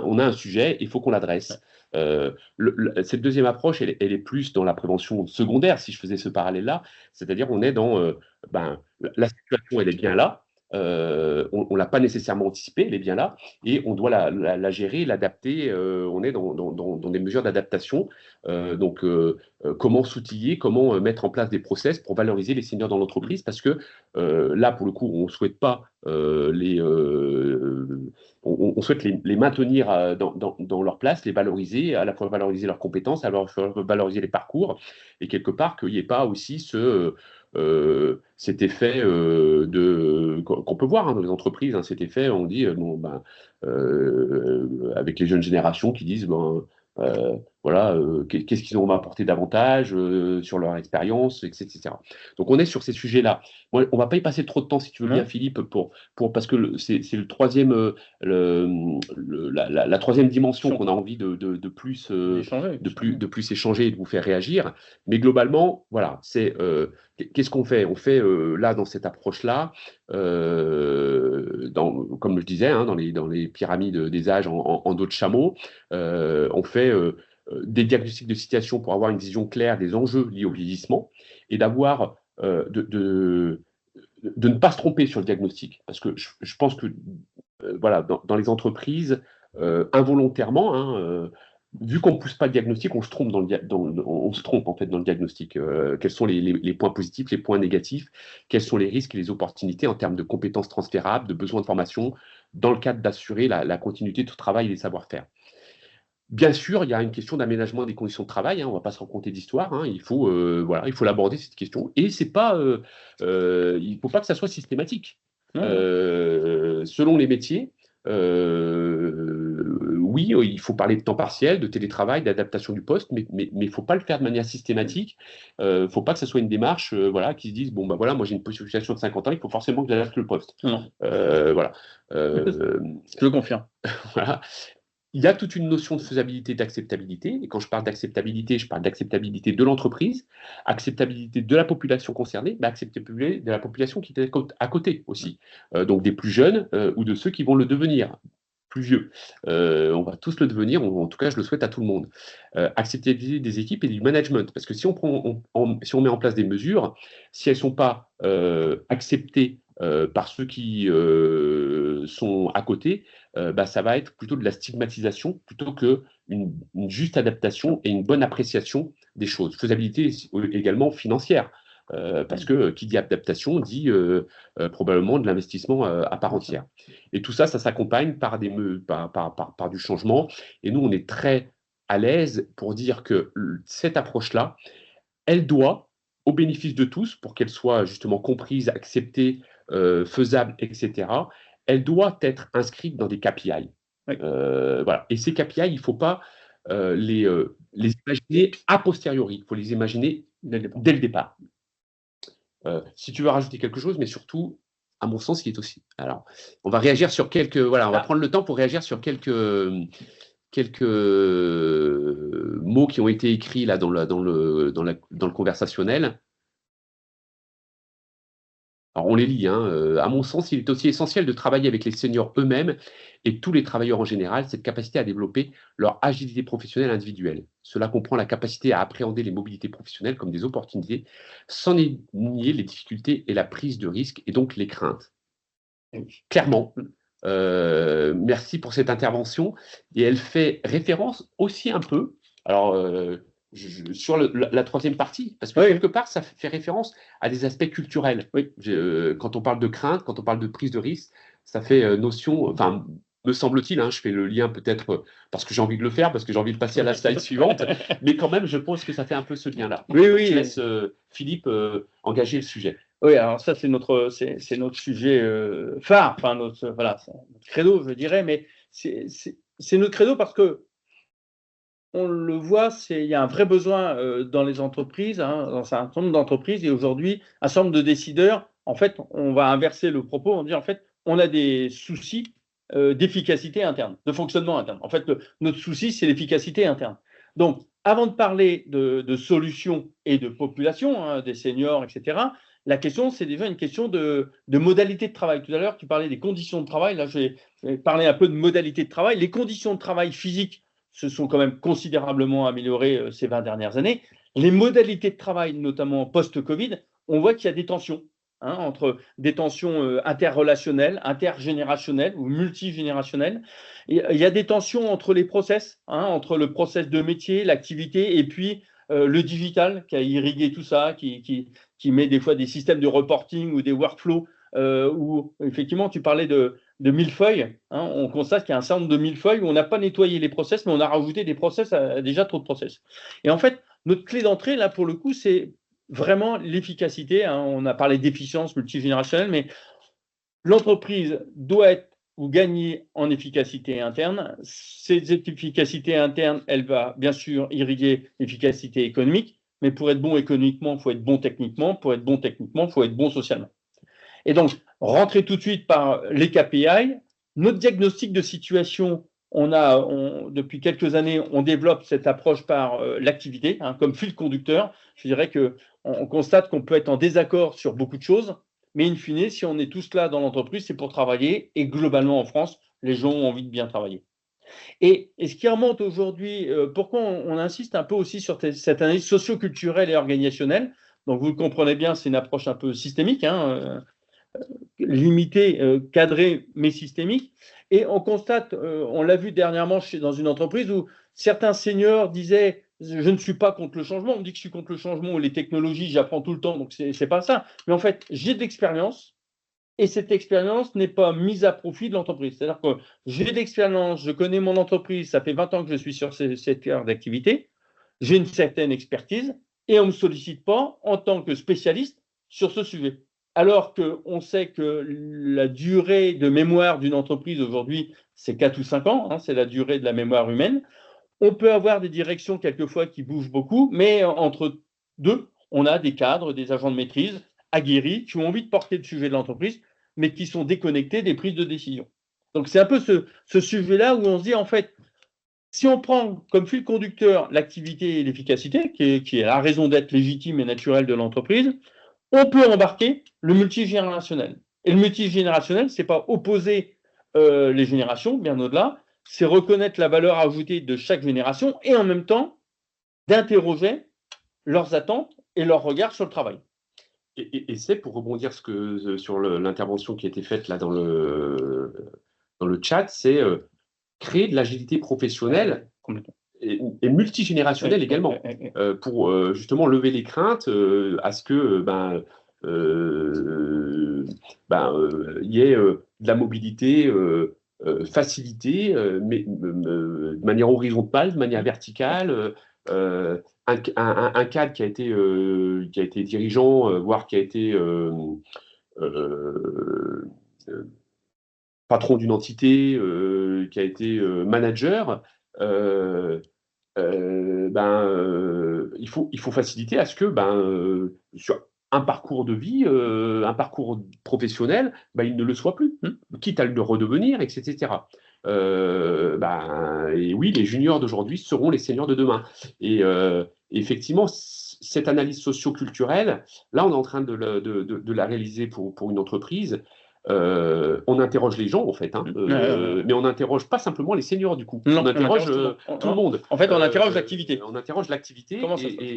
Speaker 1: on a un sujet, il faut qu'on l'adresse. Cette deuxième approche, elle est plus dans la prévention secondaire, si je faisais ce parallèle-là, c'est-à-dire on est dans, la situation, elle est bien là, on ne l'a pas nécessairement anticipée, elle est bien là, et on doit la gérer, l'adapter, on est dans des mesures d'adaptation, donc comment s'outiller, comment mettre en place des process pour valoriser les seniors dans l'entreprise, parce que là, pour le coup, on ne souhaite pas on souhaite les maintenir dans leur place, les valoriser, à la fois valoriser leurs compétences, à la fois valoriser les parcours, et quelque part qu'il n'y ait pas aussi cet effet qu'on peut voir dans les entreprises, cet effet, on dit, avec les jeunes générations qui disent, voilà, qu'est-ce qu'ils vont m'apporter davantage sur leur expérience, etc. Donc on est sur ces sujets-là. Bon, on ne va pas y passer trop de temps, si tu veux bien, Philippe, parce que c'est le troisième, la troisième dimension qu'on a envie de plus échanger et de vous faire réagir. Mais globalement, voilà, qu'est-ce qu'on fait? On fait là, dans cette approche-là, comme je disais, dans les pyramides des âges en dos de chameau, on fait des diagnostics de situation pour avoir une vision claire des enjeux liés au vieillissement et d'avoir de ne pas se tromper sur le diagnostic. Parce que je pense que voilà, dans les entreprises, involontairement, vu qu'on ne pousse pas le diagnostic, on se trompe, on se trompe en fait dans le diagnostic. Quels sont les points positifs, les points négatifs, quels sont les risques et les opportunités en termes de compétences transférables, de besoins de formation, dans le cadre d'assurer la continuité de travail et des savoir-faire. Bien sûr, il y a une question d'aménagement des conditions de travail, on ne va pas se raconter d'histoire, il faut l'aborder cette question, et il ne faut pas que ça soit systématique. Selon les métiers, oui, il faut parler de temps partiel, de télétravail, d'adaptation du poste, mais il ne faut pas le faire de manière systématique. Il ne faut pas que ça soit une démarche qui se dise, voilà, moi j'ai une situation de 50 ans, il faut forcément que j'adapte le poste. Voilà.
Speaker 2: Je confirme.
Speaker 1: Voilà. Il y a toute une notion de faisabilité, d'acceptabilité. Et quand je parle d'acceptabilité, je parle d'acceptabilité de l'entreprise, acceptabilité de la population concernée, mais acceptabilité de la population qui est à côté aussi. Donc des plus jeunes ou de ceux qui vont le devenir, plus vieux. On va tous le devenir, en tout cas, je le souhaite à tout le monde. Acceptabilité des équipes et du management. Parce que si on met en place des mesures, si elles ne sont pas acceptées par ceux qui sont à côté, ça va être plutôt de la stigmatisation plutôt qu'une juste adaptation et une bonne appréciation des choses. Faisabilité également financière. Parce que qui dit adaptation dit probablement de l'investissement à part entière. Et tout ça, ça s'accompagne par du changement. Et nous, on est très à l'aise pour dire que cette approche-là, elle doit, au bénéfice de tous, pour qu'elle soit justement comprise, acceptée, faisable, etc., elle doit être inscrite dans des KPI.
Speaker 2: Oui.
Speaker 1: Voilà. Et ces KPI, il ne faut pas les imaginer a posteriori, il faut les imaginer dès le départ. Si tu veux rajouter quelque chose, mais surtout, à mon sens, il est aussi. Alors, on va réagir sur quelques. Voilà, on va prendre le temps pour réagir sur quelques mots qui ont été écrits là dans le conversationnel. Alors, on les lit. À mon sens, il est aussi essentiel de travailler avec les seniors eux-mêmes et tous les travailleurs en général, cette capacité à développer leur agilité professionnelle individuelle. Cela comprend la capacité à appréhender les mobilités professionnelles comme des opportunités, sans nier les difficultés et la prise de risque, et donc les craintes. Clairement. Merci pour cette intervention. Et elle fait référence aussi un peu, alors sur la troisième partie, parce que quelque part, ça fait référence à des aspects culturels. Oui. Quand on parle de crainte, quand on parle de prise de risque, ça fait notion, enfin, me semble-t-il, je fais le lien peut-être parce que j'ai envie de le faire, parce que j'ai envie de passer à la slide suivante, mais quand même, je pense que ça fait un peu ce lien-là. Oui. Je laisse Philippe engager le sujet.
Speaker 2: Oui, alors ça, c'est notre sujet phare, enfin, notre credo, je dirais, mais c'est notre credo parce que on le voit, il y a un vrai besoin dans les entreprises, dans un certain nombre d'entreprises, et aujourd'hui, un certain nombre de décideurs, en fait, on va inverser le propos, on dit en fait, on a des soucis d'efficacité interne, de fonctionnement interne. En fait, notre souci, c'est l'efficacité interne. Donc, avant de parler de solutions et de population, des seniors, etc., la question, c'est déjà une question de modalité de travail. Tout à l'heure, tu parlais des conditions de travail. Là, je vais parler un peu de modalité de travail. Les conditions de travail physiques se sont quand même considérablement améliorées ces 20 dernières années. Les modalités de travail, notamment post-Covid, on voit qu'il y a des tensions, entre des tensions interrelationnelles, intergénérationnelles ou multigénérationnelles. Et, il y a des tensions entre les process, entre le process de métier, l'activité, et puis le digital qui a irrigué tout ça, qui met des fois des systèmes de reporting ou des workflows où effectivement tu parlais de millefeuilles. On constate qu'il y a un certain nombre de millefeuilles où on n'a pas nettoyé les process, mais on a rajouté des process, déjà trop de process. Et en fait, notre clé d'entrée, là, pour le coup, c'est vraiment l'efficacité. On a parlé d'efficience multigénérationnelle, mais l'entreprise doit être ou gagner en efficacité interne. Cette efficacité interne, elle va bien sûr irriguer l'efficacité économique, mais pour être bon économiquement, il faut être bon techniquement. Pour être bon techniquement, il faut être bon socialement. Et donc, rentrer tout de suite par les KPI. Notre diagnostic de situation, depuis quelques années, on développe cette approche par l'activité, comme fil conducteur. Je dirais qu'on constate qu'on peut être en désaccord sur beaucoup de choses, mais in fine, si on est tous là dans l'entreprise, c'est pour travailler. Et globalement, en France, les gens ont envie de bien travailler. Et ce qui remonte aujourd'hui, pourquoi on insiste un peu aussi sur cette analyse socio-culturelle et organisationnelle. Donc, vous le comprenez bien, c'est une approche un peu systémique, limitée, cadrée, mais systémique. Et on constate, on l'a vu dernièrement dans une entreprise où certains seniors disaient « je ne suis pas contre le changement ». On me dit que je suis contre le changement ou les technologies, j'apprends tout le temps, donc c'est pas ça. Mais en fait, j'ai de l'expérience et cette expérience n'est pas mise à profit de l'entreprise. C'est-à-dire que j'ai de l'expérience, je connais mon entreprise, ça fait 20 ans que je suis sur cette cœur d'activité, j'ai une certaine expertise et on ne me sollicite pas en tant que spécialiste sur ce sujet. Alors qu'on sait que la durée de mémoire d'une entreprise aujourd'hui, c'est 4 ou 5 ans, c'est la durée de la mémoire humaine. On peut avoir des directions quelquefois qui bougent beaucoup, mais entre deux, on a des cadres, des agents de maîtrise aguerris qui ont envie de porter le sujet de l'entreprise, mais qui sont déconnectés des prises de décision. Donc c'est un peu ce sujet-là où on se dit en fait, si on prend comme fil conducteur l'activité et l'efficacité, qui est la raison d'être légitime et naturelle de l'entreprise, on peut embarquer le multigénérationnel. Et le multigénérationnel, ce n'est pas opposer les générations, bien au-delà, c'est reconnaître la valeur ajoutée de chaque génération et en même temps d'interroger leurs attentes et leur regard sur le travail.
Speaker 1: Et c'est pour rebondir sur l'intervention qui a été faite là dans le chat, c'est créer de l'agilité professionnelle et multigénérationnel également, pour justement lever les craintes à ce que il y ait de la mobilité facilitée, mais de manière horizontale, de manière verticale. Un cadre qui a été dirigeant, voire qui a été euh, patron d'une entité, qui a été manager, il faut faciliter à ce que sur un parcours de vie, un parcours professionnel, il ne le soit plus, quitte à le redevenir, etc. Et oui, les juniors d'aujourd'hui seront les seniors de demain. Et effectivement, cette analyse socio-culturelle, là, on est en train de la réaliser pour une entreprise. On interroge les gens, en fait, mais on n'interroge pas simplement les seniors, du coup.
Speaker 2: Non,
Speaker 1: on interroge tout le monde.
Speaker 2: En fait, on interroge l'activité.
Speaker 1: On interroge l'activité.
Speaker 2: Comment ça se
Speaker 1: passe ?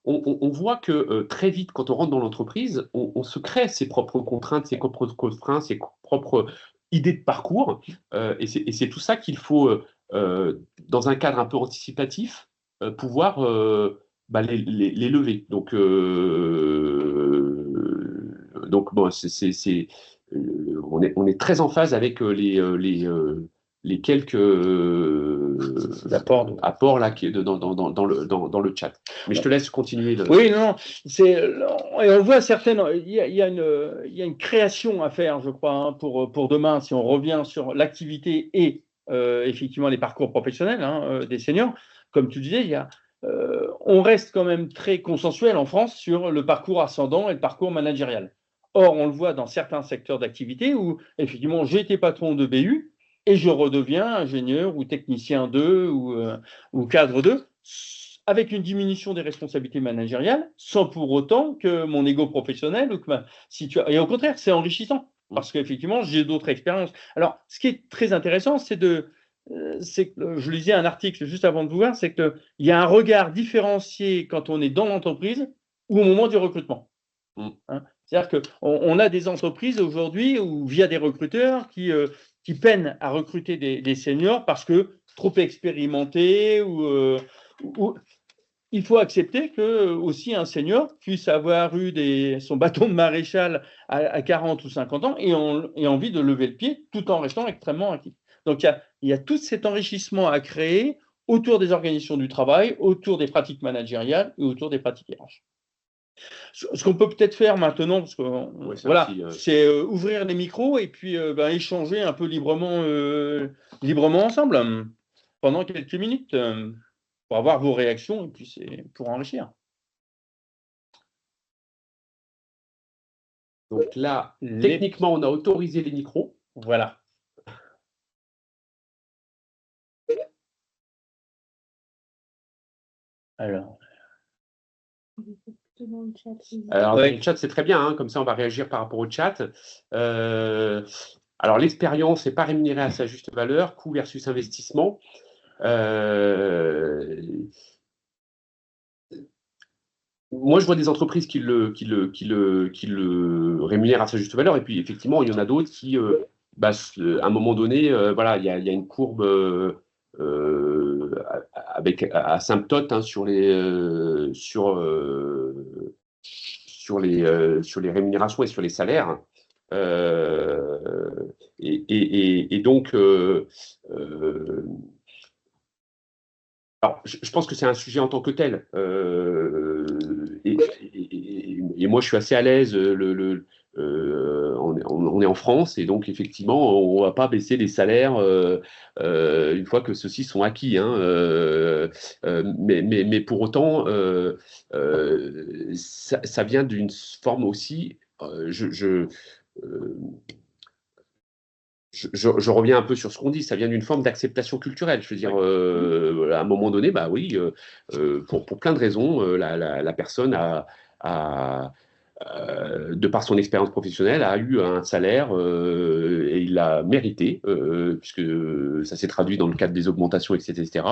Speaker 1: On voit que très vite, quand on rentre dans l'entreprise, on se crée ses propres contraintes, ses propres contraintes, ses propres idées de parcours. Et c'est tout ça qu'il faut, dans un cadre un peu anticipatif, pouvoir les lever. Donc bon, on est très en phase avec les quelques apports là dans le chat. Mais je te laisse continuer.
Speaker 2: Oui, non, et on voit certaines. Il y a une création à faire, je crois, pour demain, si on revient sur l'activité et effectivement les parcours professionnels des seniors. Comme tu disais, on reste quand même très consensuel en France sur le parcours ascendant et le parcours managérial. Or, on le voit dans certains secteurs d'activité où, effectivement, j'ai été patron de BU et je redeviens ingénieur ou technicien 2 ou cadre 2, avec une diminution des responsabilités managériales, sans pour autant que mon ego professionnel ou que et au contraire, c'est enrichissant parce qu'effectivement, j'ai d'autres expériences. Alors, ce qui est très intéressant, c'est que je lisais un article juste avant de vous voir, c'est qu'il y a un regard différencié quand on est dans l'entreprise ou au moment du recrutement. C'est-à-dire qu'on a des entreprises aujourd'hui où, via des recruteurs qui peinent à recruter des seniors parce que trop expérimentés ou il faut accepter que aussi un senior puisse avoir eu son bâton de maréchal à 40 ou 50 ans et envie de lever le pied tout en restant extrêmement actif. Donc, il y a tout cet enrichissement à créer autour des organisations du travail, autour des pratiques managériales et autour des pratiques RH. Ce qu'on peut peut-être faire maintenant, parce que c'est ouvrir les micros et puis échanger un peu librement ensemble pendant quelques minutes pour avoir vos réactions et puis c'est pour enrichir.
Speaker 1: Donc là, techniquement, on a autorisé les micros.
Speaker 2: Voilà. Alors,
Speaker 1: dans le chat, c'est très bien, comme ça on va réagir par rapport au chat. Alors l'expérience n'est pas rémunérée à sa juste valeur, coût versus investissement. Moi, je vois des entreprises qui le rémunèrent à sa juste valeur, et puis effectivement, il y en a d'autres qui, à un moment donné, il y a une courbe avec asymptote sur les rémunérations et sur les salaires. Et donc, alors, je pense que c'est un sujet en tant que tel. Et moi, je suis assez à l'aise. On est en France et donc, effectivement, on ne va pas baisser les salaires une fois que ceux-ci sont acquis. Mais pour autant, ça vient d'une forme aussi. Je reviens un peu sur ce qu'on dit, ça vient d'une forme d'acceptation culturelle. Je veux dire, à un moment donné, pour plein de raisons, la personne a de par son expérience professionnelle, a eu un salaire et il l'a mérité, puisque ça s'est traduit dans le cadre des augmentations, etc.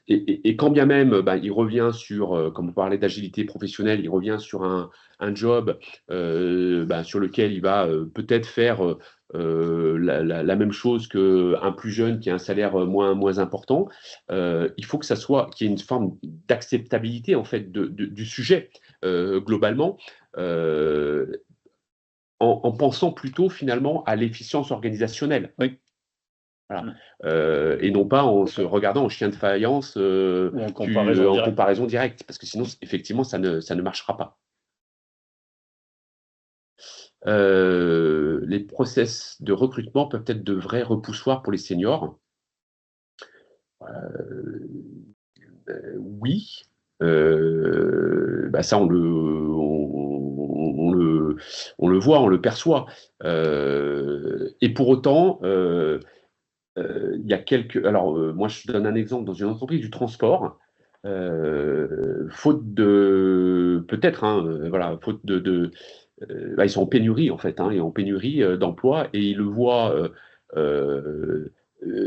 Speaker 1: Et quand bien même il revient sur, comme on parlait d'agilité professionnelle, il revient sur un job sur lequel il va peut-être faire la même chose qu'un plus jeune qui a un salaire moins important. Il faut que ça soit, qu'il y ait une forme d'acceptabilité en fait du sujet globalement, en pensant plutôt finalement à l'efficience organisationnelle.
Speaker 2: Oui.
Speaker 1: Voilà. Et non pas en se regardant en chien de faïence
Speaker 2: En
Speaker 1: comparaison directe, parce que sinon, effectivement, ça ne marchera pas. Les process de recrutement peuvent être de vrais repoussoirs pour les seniors. Oui. Ça, on le voit, on le perçoit. Et pour autant, il y a quelques. Alors, moi, je donne un exemple dans une entreprise du transport. Faute de. Peut-être, voilà, faute de ils sont en pénurie, en fait, et en pénurie d'emploi, et ils le voient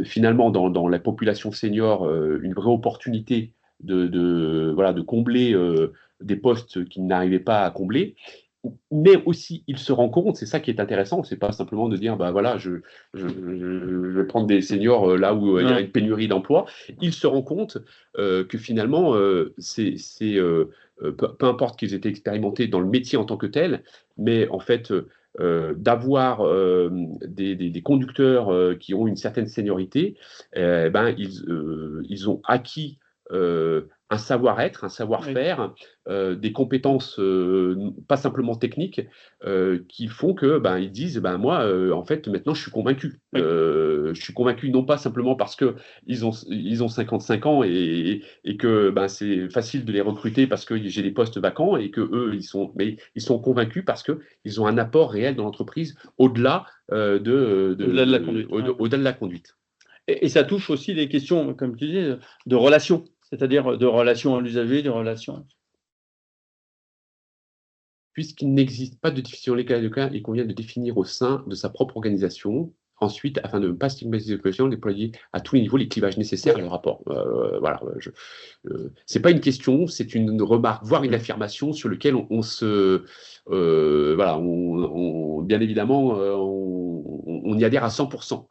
Speaker 1: finalement dans la population senior une vraie opportunité de combler des postes qu'ils n'arrivaient pas à combler. Mais aussi, ils se rendent compte, c'est ça qui est intéressant, c'est pas simplement de dire, voilà, je vais prendre des seniors là où il y a une pénurie d'emploi. Ils se rendent compte que finalement, peu importe qu'ils étaient expérimentés dans le métier en tant que tel, mais en fait, d'avoir des conducteurs qui ont une certaine seniorité, ils ont acquis un savoir-être, un savoir-faire, des compétences pas simplement techniques, qui font que ils disent moi en fait maintenant je suis convaincu. Je suis convaincu non pas simplement parce que ils ont 55 ans et que c'est facile de les recruter parce que j'ai des postes vacants et que eux ils sont convaincus parce que ils ont un apport réel dans l'entreprise au-delà
Speaker 2: au-delà de la conduite.
Speaker 1: Au-delà de la conduite.
Speaker 2: Et ça touche aussi les questions, comme tu disais, de relations, c'est-à-dire de relations à l'usager, de relations.
Speaker 1: Puisqu'il n'existe pas de définition légale de cas, il convient de définir au sein de sa propre organisation. Ensuite, afin de ne pas stigmatiser l'opposition, déployer à tous les niveaux les clivages nécessaires à leur rapport. Voilà, c'est pas une question, c'est une remarque, voire une affirmation sur laquelle on se, voilà, bien évidemment, on y adhère à 100%.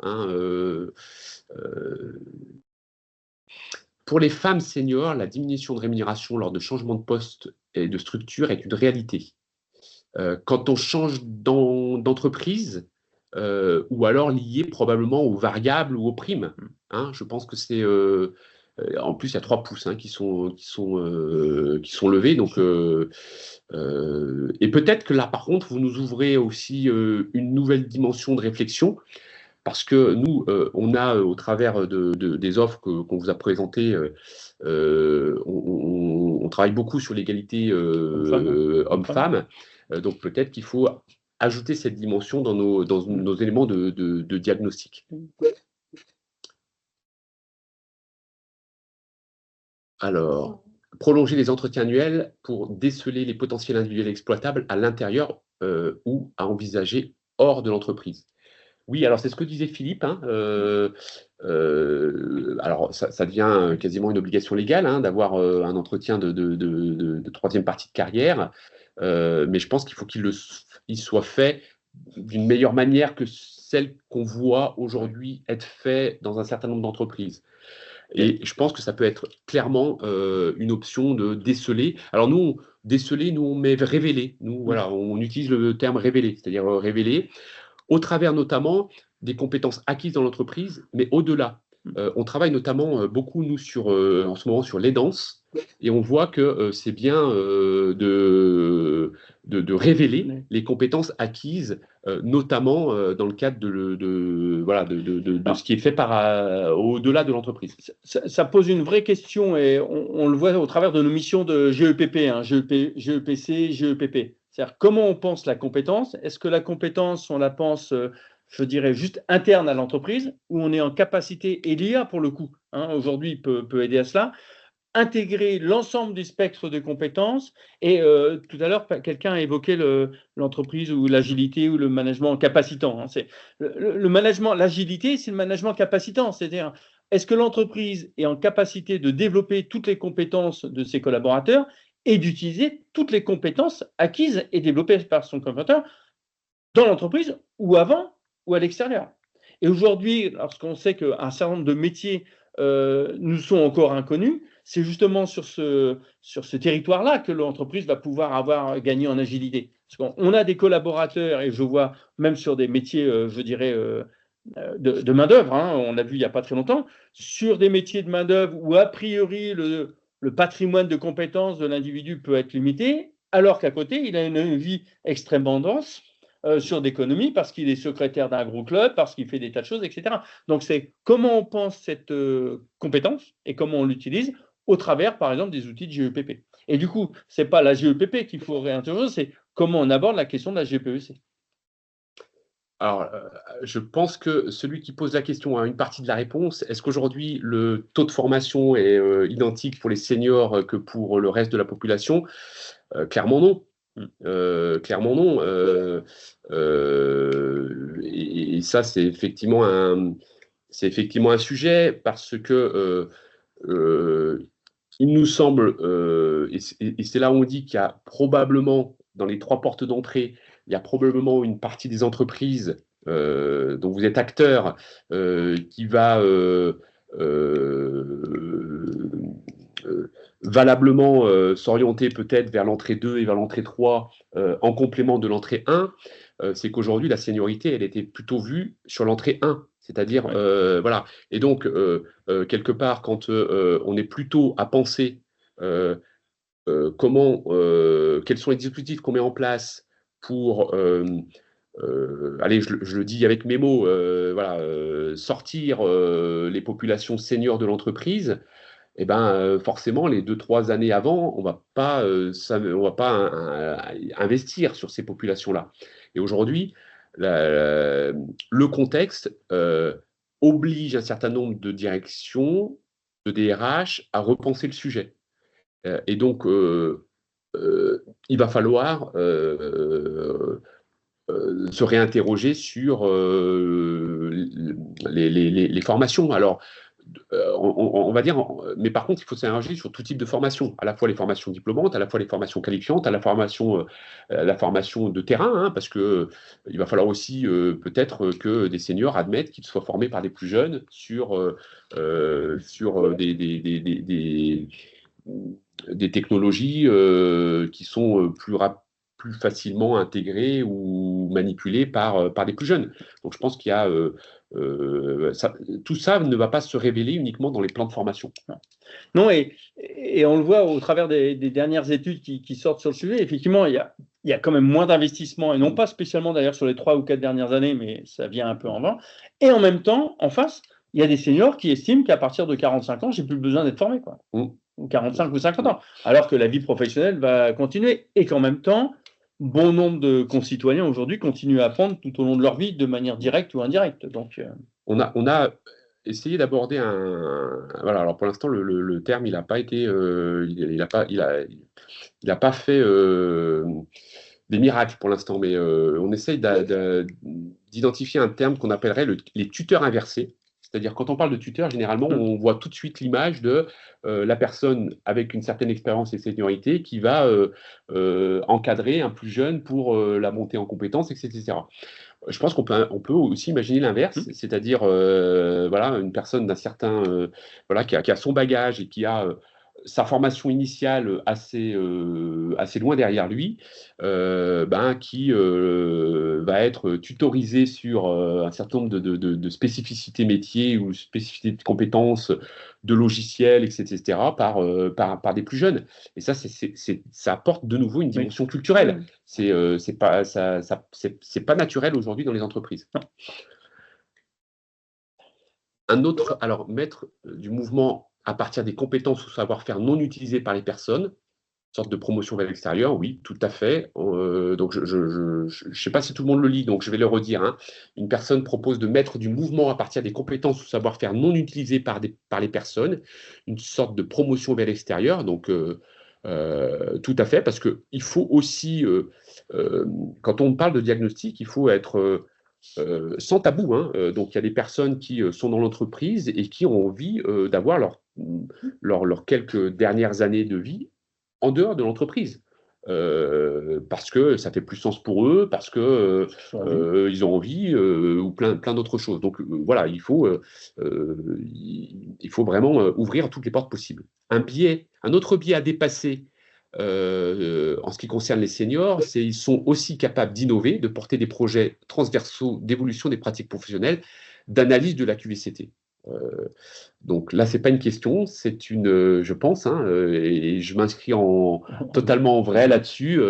Speaker 1: Pour les femmes seniors, la diminution de rémunération lors de changement de poste et de structure est une réalité. Quand on change d'entreprise, ou alors lié probablement aux variables ou aux primes. Je pense que c'est. En plus, il y a 3 pouces qui sont levés. Donc, et peut-être que là, par contre, vous nous ouvrez aussi une nouvelle dimension de réflexion. Parce que nous, on a, au travers des offres qu'on vous a présentées, on travaille beaucoup sur l'égalité homme-femme. Donc peut-être qu'il faut ajouter cette dimension dans nos éléments de diagnostic. Alors, prolonger les entretiens annuels pour déceler les potentiels individuels exploitables à l'intérieur ou à envisager hors de l'entreprise. Oui, alors c'est ce que disait Philippe. Alors, ça devient quasiment une obligation légale d'avoir un entretien de troisième partie de carrière, mais je pense qu'il faut qu'il soit fait d'une meilleure manière que celle qu'on voit aujourd'hui être fait dans un certain nombre d'entreprises. Et je pense que ça peut être clairement une option de déceler. Alors nous, déceler, nous on met révéler. Nous, voilà, on utilise le terme révéler, c'est-à-dire révéler au travers notamment des compétences acquises dans l'entreprise, mais au-delà. On travaille notamment beaucoup, nous, en ce moment, sur l'aidance, et on voit que c'est bien de révéler les compétences acquises, notamment dans le cadre de ce qui est fait au-delà de l'entreprise.
Speaker 2: Ça pose une vraie question, et on le voit au travers de nos missions de GEPP, GEPC, GEPP. C'est-à-dire comment on pense la compétence. Est-ce que la compétence, on la pense, je dirais, juste interne à l'entreprise, ou on est en capacité, et l'IA pour le coup, aujourd'hui peut aider à cela, intégrer l'ensemble du spectre de compétences. Et tout à l'heure, quelqu'un a évoqué l'entreprise ou l'agilité ou le management capacitant, hein. C'est le management, l'agilité, c'est le management capacitant. C'est-à-dire, est-ce que l'entreprise est en capacité de développer toutes les compétences de ses collaborateurs et d'utiliser toutes les compétences acquises et développées par son collaborateur dans l'entreprise ou avant ou à l'extérieur. Et aujourd'hui, lorsqu'on sait qu'un certain nombre de métiers nous sont encore inconnus, c'est justement sur ce territoire-là que l'entreprise va pouvoir avoir gagné en agilité. Parce qu'on a des collaborateurs, et je vois même sur des métiers, je dirais, de main-d'œuvre, hein, on l'a vu il n'y a pas très longtemps, sur des métiers de main-d'œuvre où a priori le patrimoine de compétences de l'individu peut être limité, alors qu'à côté, il a une vie extrêmement dense sur d'économie parce qu'il est secrétaire d'un gros club, parce qu'il fait des tas de choses, etc. Donc, c'est comment on pense cette compétence et comment on l'utilise au travers, par exemple, des outils de GEPP. Et du coup, ce n'est pas la GEPP qu'il faut réinterroger, c'est comment on aborde la question de la GPEC.
Speaker 1: Alors, je pense que celui qui pose la question a une partie de la réponse. Est-ce qu'aujourd'hui, le taux de formation est identique pour les seniors que pour le reste de la population? Clairement non. Clairement non. Et ça, c'est effectivement un sujet parce que il nous semble, et c'est là où on dit qu'il y a probablement, dans les trois portes d'entrée, il y a probablement une partie des entreprises dont vous êtes acteur qui va valablement s'orienter peut-être vers l'entrée 2 et vers l'entrée 3 en complément de l'entrée 1, c'est qu'aujourd'hui, la seniorité, elle était plutôt vue sur l'entrée 1. C'est-à-dire, voilà. Et donc, quelque part, quand on est plutôt à penser quels sont les dispositifs qu'on met en place pour, allez, je le dis avec mes mots, voilà, sortir les populations seniors de l'entreprise, eh ben, forcément, les 2-3 années avant, on va pas investir sur ces populations-là. Et aujourd'hui, le contexte oblige un certain nombre de directions, de DRH, à repenser le sujet. Et donc, il va falloir se réinterroger sur les formations. Alors, on va dire, mais par contre, il faut s'interroger sur tout type de formation, à la fois les formations diplômantes, à la fois les formations qualifiantes, à la formation de terrain, hein, parce que il va falloir aussi peut-être que des seniors admettent qu'ils soient formés par des plus jeunes sur des technologies qui sont plus facilement intégrées ou manipulées par des plus jeunes. Donc je pense qu'il y a tout ça ne va pas se révéler uniquement dans les plans de formation.
Speaker 2: Non, et on le voit au travers des dernières études qui sortent sur le sujet. Effectivement, il y a quand même moins d'investissement, et non pas spécialement d'ailleurs sur les 3 ou 4 dernières années, mais ça vient un peu en vent. Et en même temps, en face, il y a des seniors qui estiment qu'à partir de 45 ans, j'ai plus besoin d'être formé, quoi. Ou 45 ou 50 ans, alors que la vie professionnelle va continuer, et qu'en même temps, bon nombre de concitoyens aujourd'hui continuent à apprendre tout au long de leur vie de manière directe ou indirecte. Donc,
Speaker 1: on a essayé d'aborder voilà, alors pour l'instant, le terme, il n'a pas été, il a pas fait des miracles pour l'instant, mais on essaye d'identifier un terme qu'on appellerait les tuteurs inversés. C'est-à-dire, quand on parle de tuteur, généralement, on voit tout de suite l'image de la personne avec une certaine expérience et seniorité qui va encadrer un plus jeune pour la montée en compétences, etc. Je pense qu'on peut aussi imaginer l'inverse, c'est-à-dire voilà, une personne d'un certain voilà, qui a son bagage et qui a sa formation initiale assez loin derrière lui, qui va être tutorisé sur un certain nombre de spécificités métiers ou spécificités de compétences, de logiciels, etc., par des plus jeunes. Et ça, ça apporte de nouveau une dimension culturelle. C'est pas naturel aujourd'hui dans les entreprises. Un autre, alors mettre du mouvement à partir des compétences ou savoir-faire non utilisés par les personnes, sorte de promotion vers l'extérieur, oui, tout à fait. Donc, je ne sais pas si tout le monde le lit, donc je vais le redire, hein. Une personne propose de mettre du mouvement à partir des compétences ou savoir-faire non utilisés par les personnes, une sorte de promotion vers l'extérieur. Donc, tout à fait, parce qu'il faut aussi, euh, quand on parle de diagnostic, il faut être sans tabou, hein. Donc, il y a des personnes qui sont dans l'entreprise et qui ont envie d'avoir leurs quelques dernières années de vie en dehors de l'entreprise. Parce que ça fait plus sens pour eux, parce que ils ont envie, ou plein d'autres choses. Donc voilà, il faut vraiment ouvrir toutes les portes possibles. Un autre biais à dépasser en ce qui concerne les seniors, c'est qu'ils sont aussi capables d'innover, de porter des projets transversaux d'évolution des pratiques professionnelles, d'analyse de la QVCT. Donc là, c'est pas une question, c'est je pense, hein, et je m'inscris totalement en vrai là-dessus.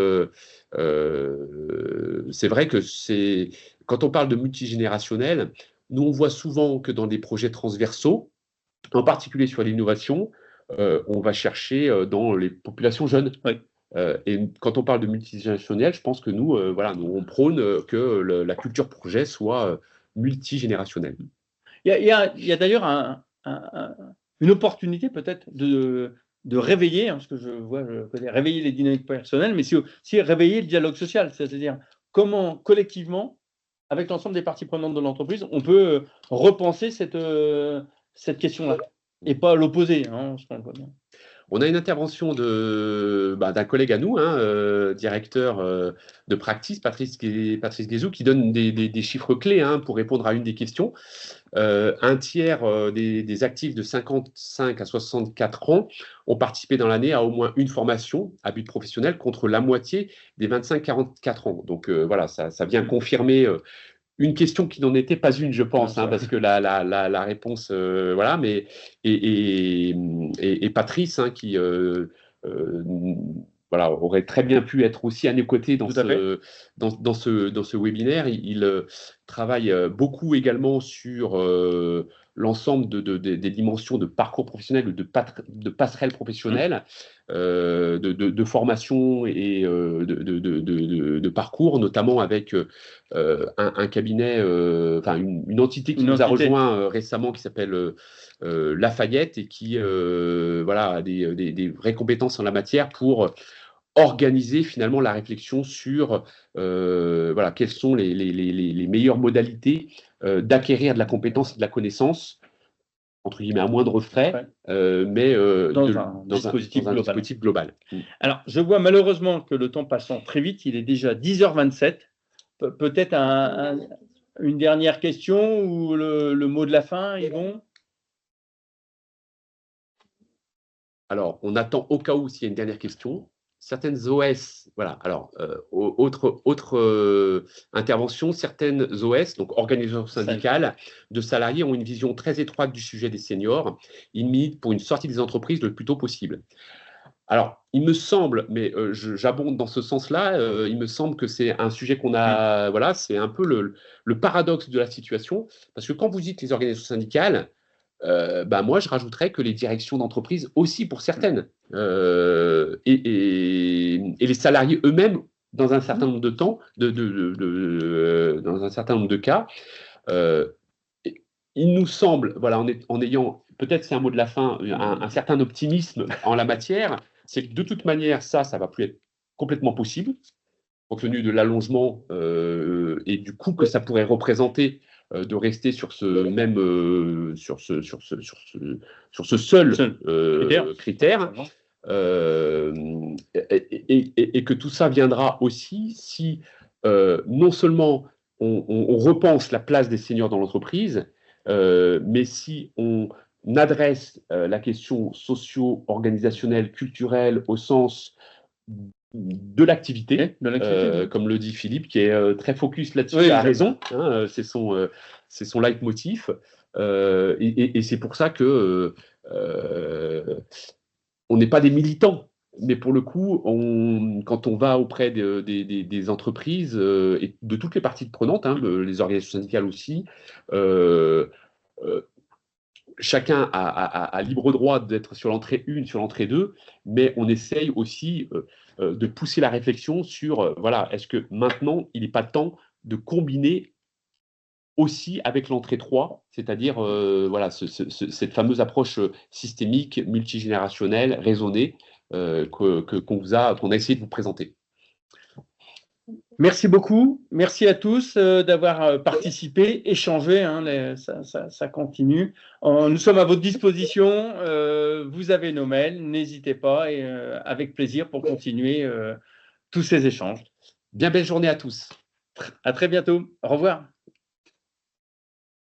Speaker 1: C'est vrai que quand on parle de multigénérationnel, nous on voit souvent que dans des projets transversaux, en particulier sur l'innovation, on va chercher dans les populations jeunes.
Speaker 2: Oui.
Speaker 1: Et quand on parle de multigénérationnel, je pense que voilà, nous on prône que la culture projet soit multigénérationnelle.
Speaker 2: Il y a d'ailleurs une opportunité peut-être de réveiller, hein, ce que je connais, réveiller les dynamiques personnelles, mais c'est aussi réveiller le dialogue social, c'est-à-dire comment collectivement, avec l'ensemble des parties prenantes de l'entreprise, on peut repenser cette question-là, et pas l'opposer, hein, je pense bien.
Speaker 1: On a une intervention d'un collègue à nous, hein, directeur de Practice, Patrice Guézou, qui donne des chiffres clés, hein, pour répondre à une des questions. Un tiers des actifs de 55 à 64 ans ont participé dans l'année à au moins une formation à but professionnel, contre la moitié des 25-44 ans. Donc voilà, ça vient confirmer une question qui n'en était pas une, je pense, hein, parce que la réponse, voilà, mais et Patrice, hein, qui voilà, aurait très bien pu être aussi à nos côtés dans ce webinaire. Il travaille beaucoup également sur l'ensemble des dimensions de parcours professionnel, de passerelles professionnelles, de formation et de parcours, notamment avec un cabinet, enfin une entité qui nous a rejoint récemment, qui s'appelle Lafayette, et qui voilà, a des vraies compétences en la matière pour organiser finalement la réflexion sur voilà, quelles sont les meilleures modalités d'acquérir de la compétence et de la connaissance, entre guillemets, à moindre frais, mais
Speaker 2: dans un dispositif
Speaker 1: global.
Speaker 2: Alors, je vois malheureusement que le temps passant très vite, il est déjà 10h27. Peut-être une dernière question ou le mot de la fin, Yvon?
Speaker 1: Alors, on attend au cas où s'il y a une dernière question. Certaines OS, voilà, alors, autre intervention, certaines OS, donc organisations syndicales de salariés, ont une vision très étroite du sujet des seniors. Ils militent pour une sortie des entreprises le plus tôt possible. Alors, il me semble, mais j'abonde dans ce sens-là, il me semble que c'est un sujet qu'on a, voilà, c'est un peu le paradoxe de la situation, parce que quand vous dites les organisations syndicales, moi, je rajouterais que les directions d'entreprise aussi, pour certaines, et les salariés eux-mêmes, dans un certain nombre de temps, dans un certain nombre de cas, il nous semble, voilà, en ayant, peut-être c'est un mot de la fin, un certain optimisme en la matière, c'est que de toute manière, ça va plus être complètement possible, compte tenu de l'allongement et du coût que ça pourrait représenter de rester sur ce même sur ce seul critère, et que tout ça viendra aussi si non seulement on repense la place des seniors dans l'entreprise, mais si on adresse la question socio-organisationnelle, culturelle, au sens de l'activité, comme le dit Philippe, qui est très focus là-dessus, il a raison, hein, c'est son leitmotiv, et c'est pour ça que on n'est pas des militants, mais pour le coup, quand on va auprès des entreprises et de toutes les parties prenantes, hein, les organisations syndicales aussi, chacun a libre droit d'être sur l'entrée 1, sur l'entrée 2, mais on essaye aussi de pousser la réflexion sur, voilà, est-ce que maintenant, il n'est pas temps de combiner aussi avec l'entrée 3, c'est-à-dire voilà, cette fameuse approche systémique, multigénérationnelle, raisonnée, qu'on a essayé de vous présenter.
Speaker 2: Merci beaucoup. Merci à tous d'avoir participé, échangé. Hein, ça continue. Nous sommes à votre disposition. Vous avez nos mails. N'hésitez pas et avec plaisir pour continuer tous ces échanges.
Speaker 1: Bien belle journée à tous.
Speaker 2: À très bientôt. Au revoir.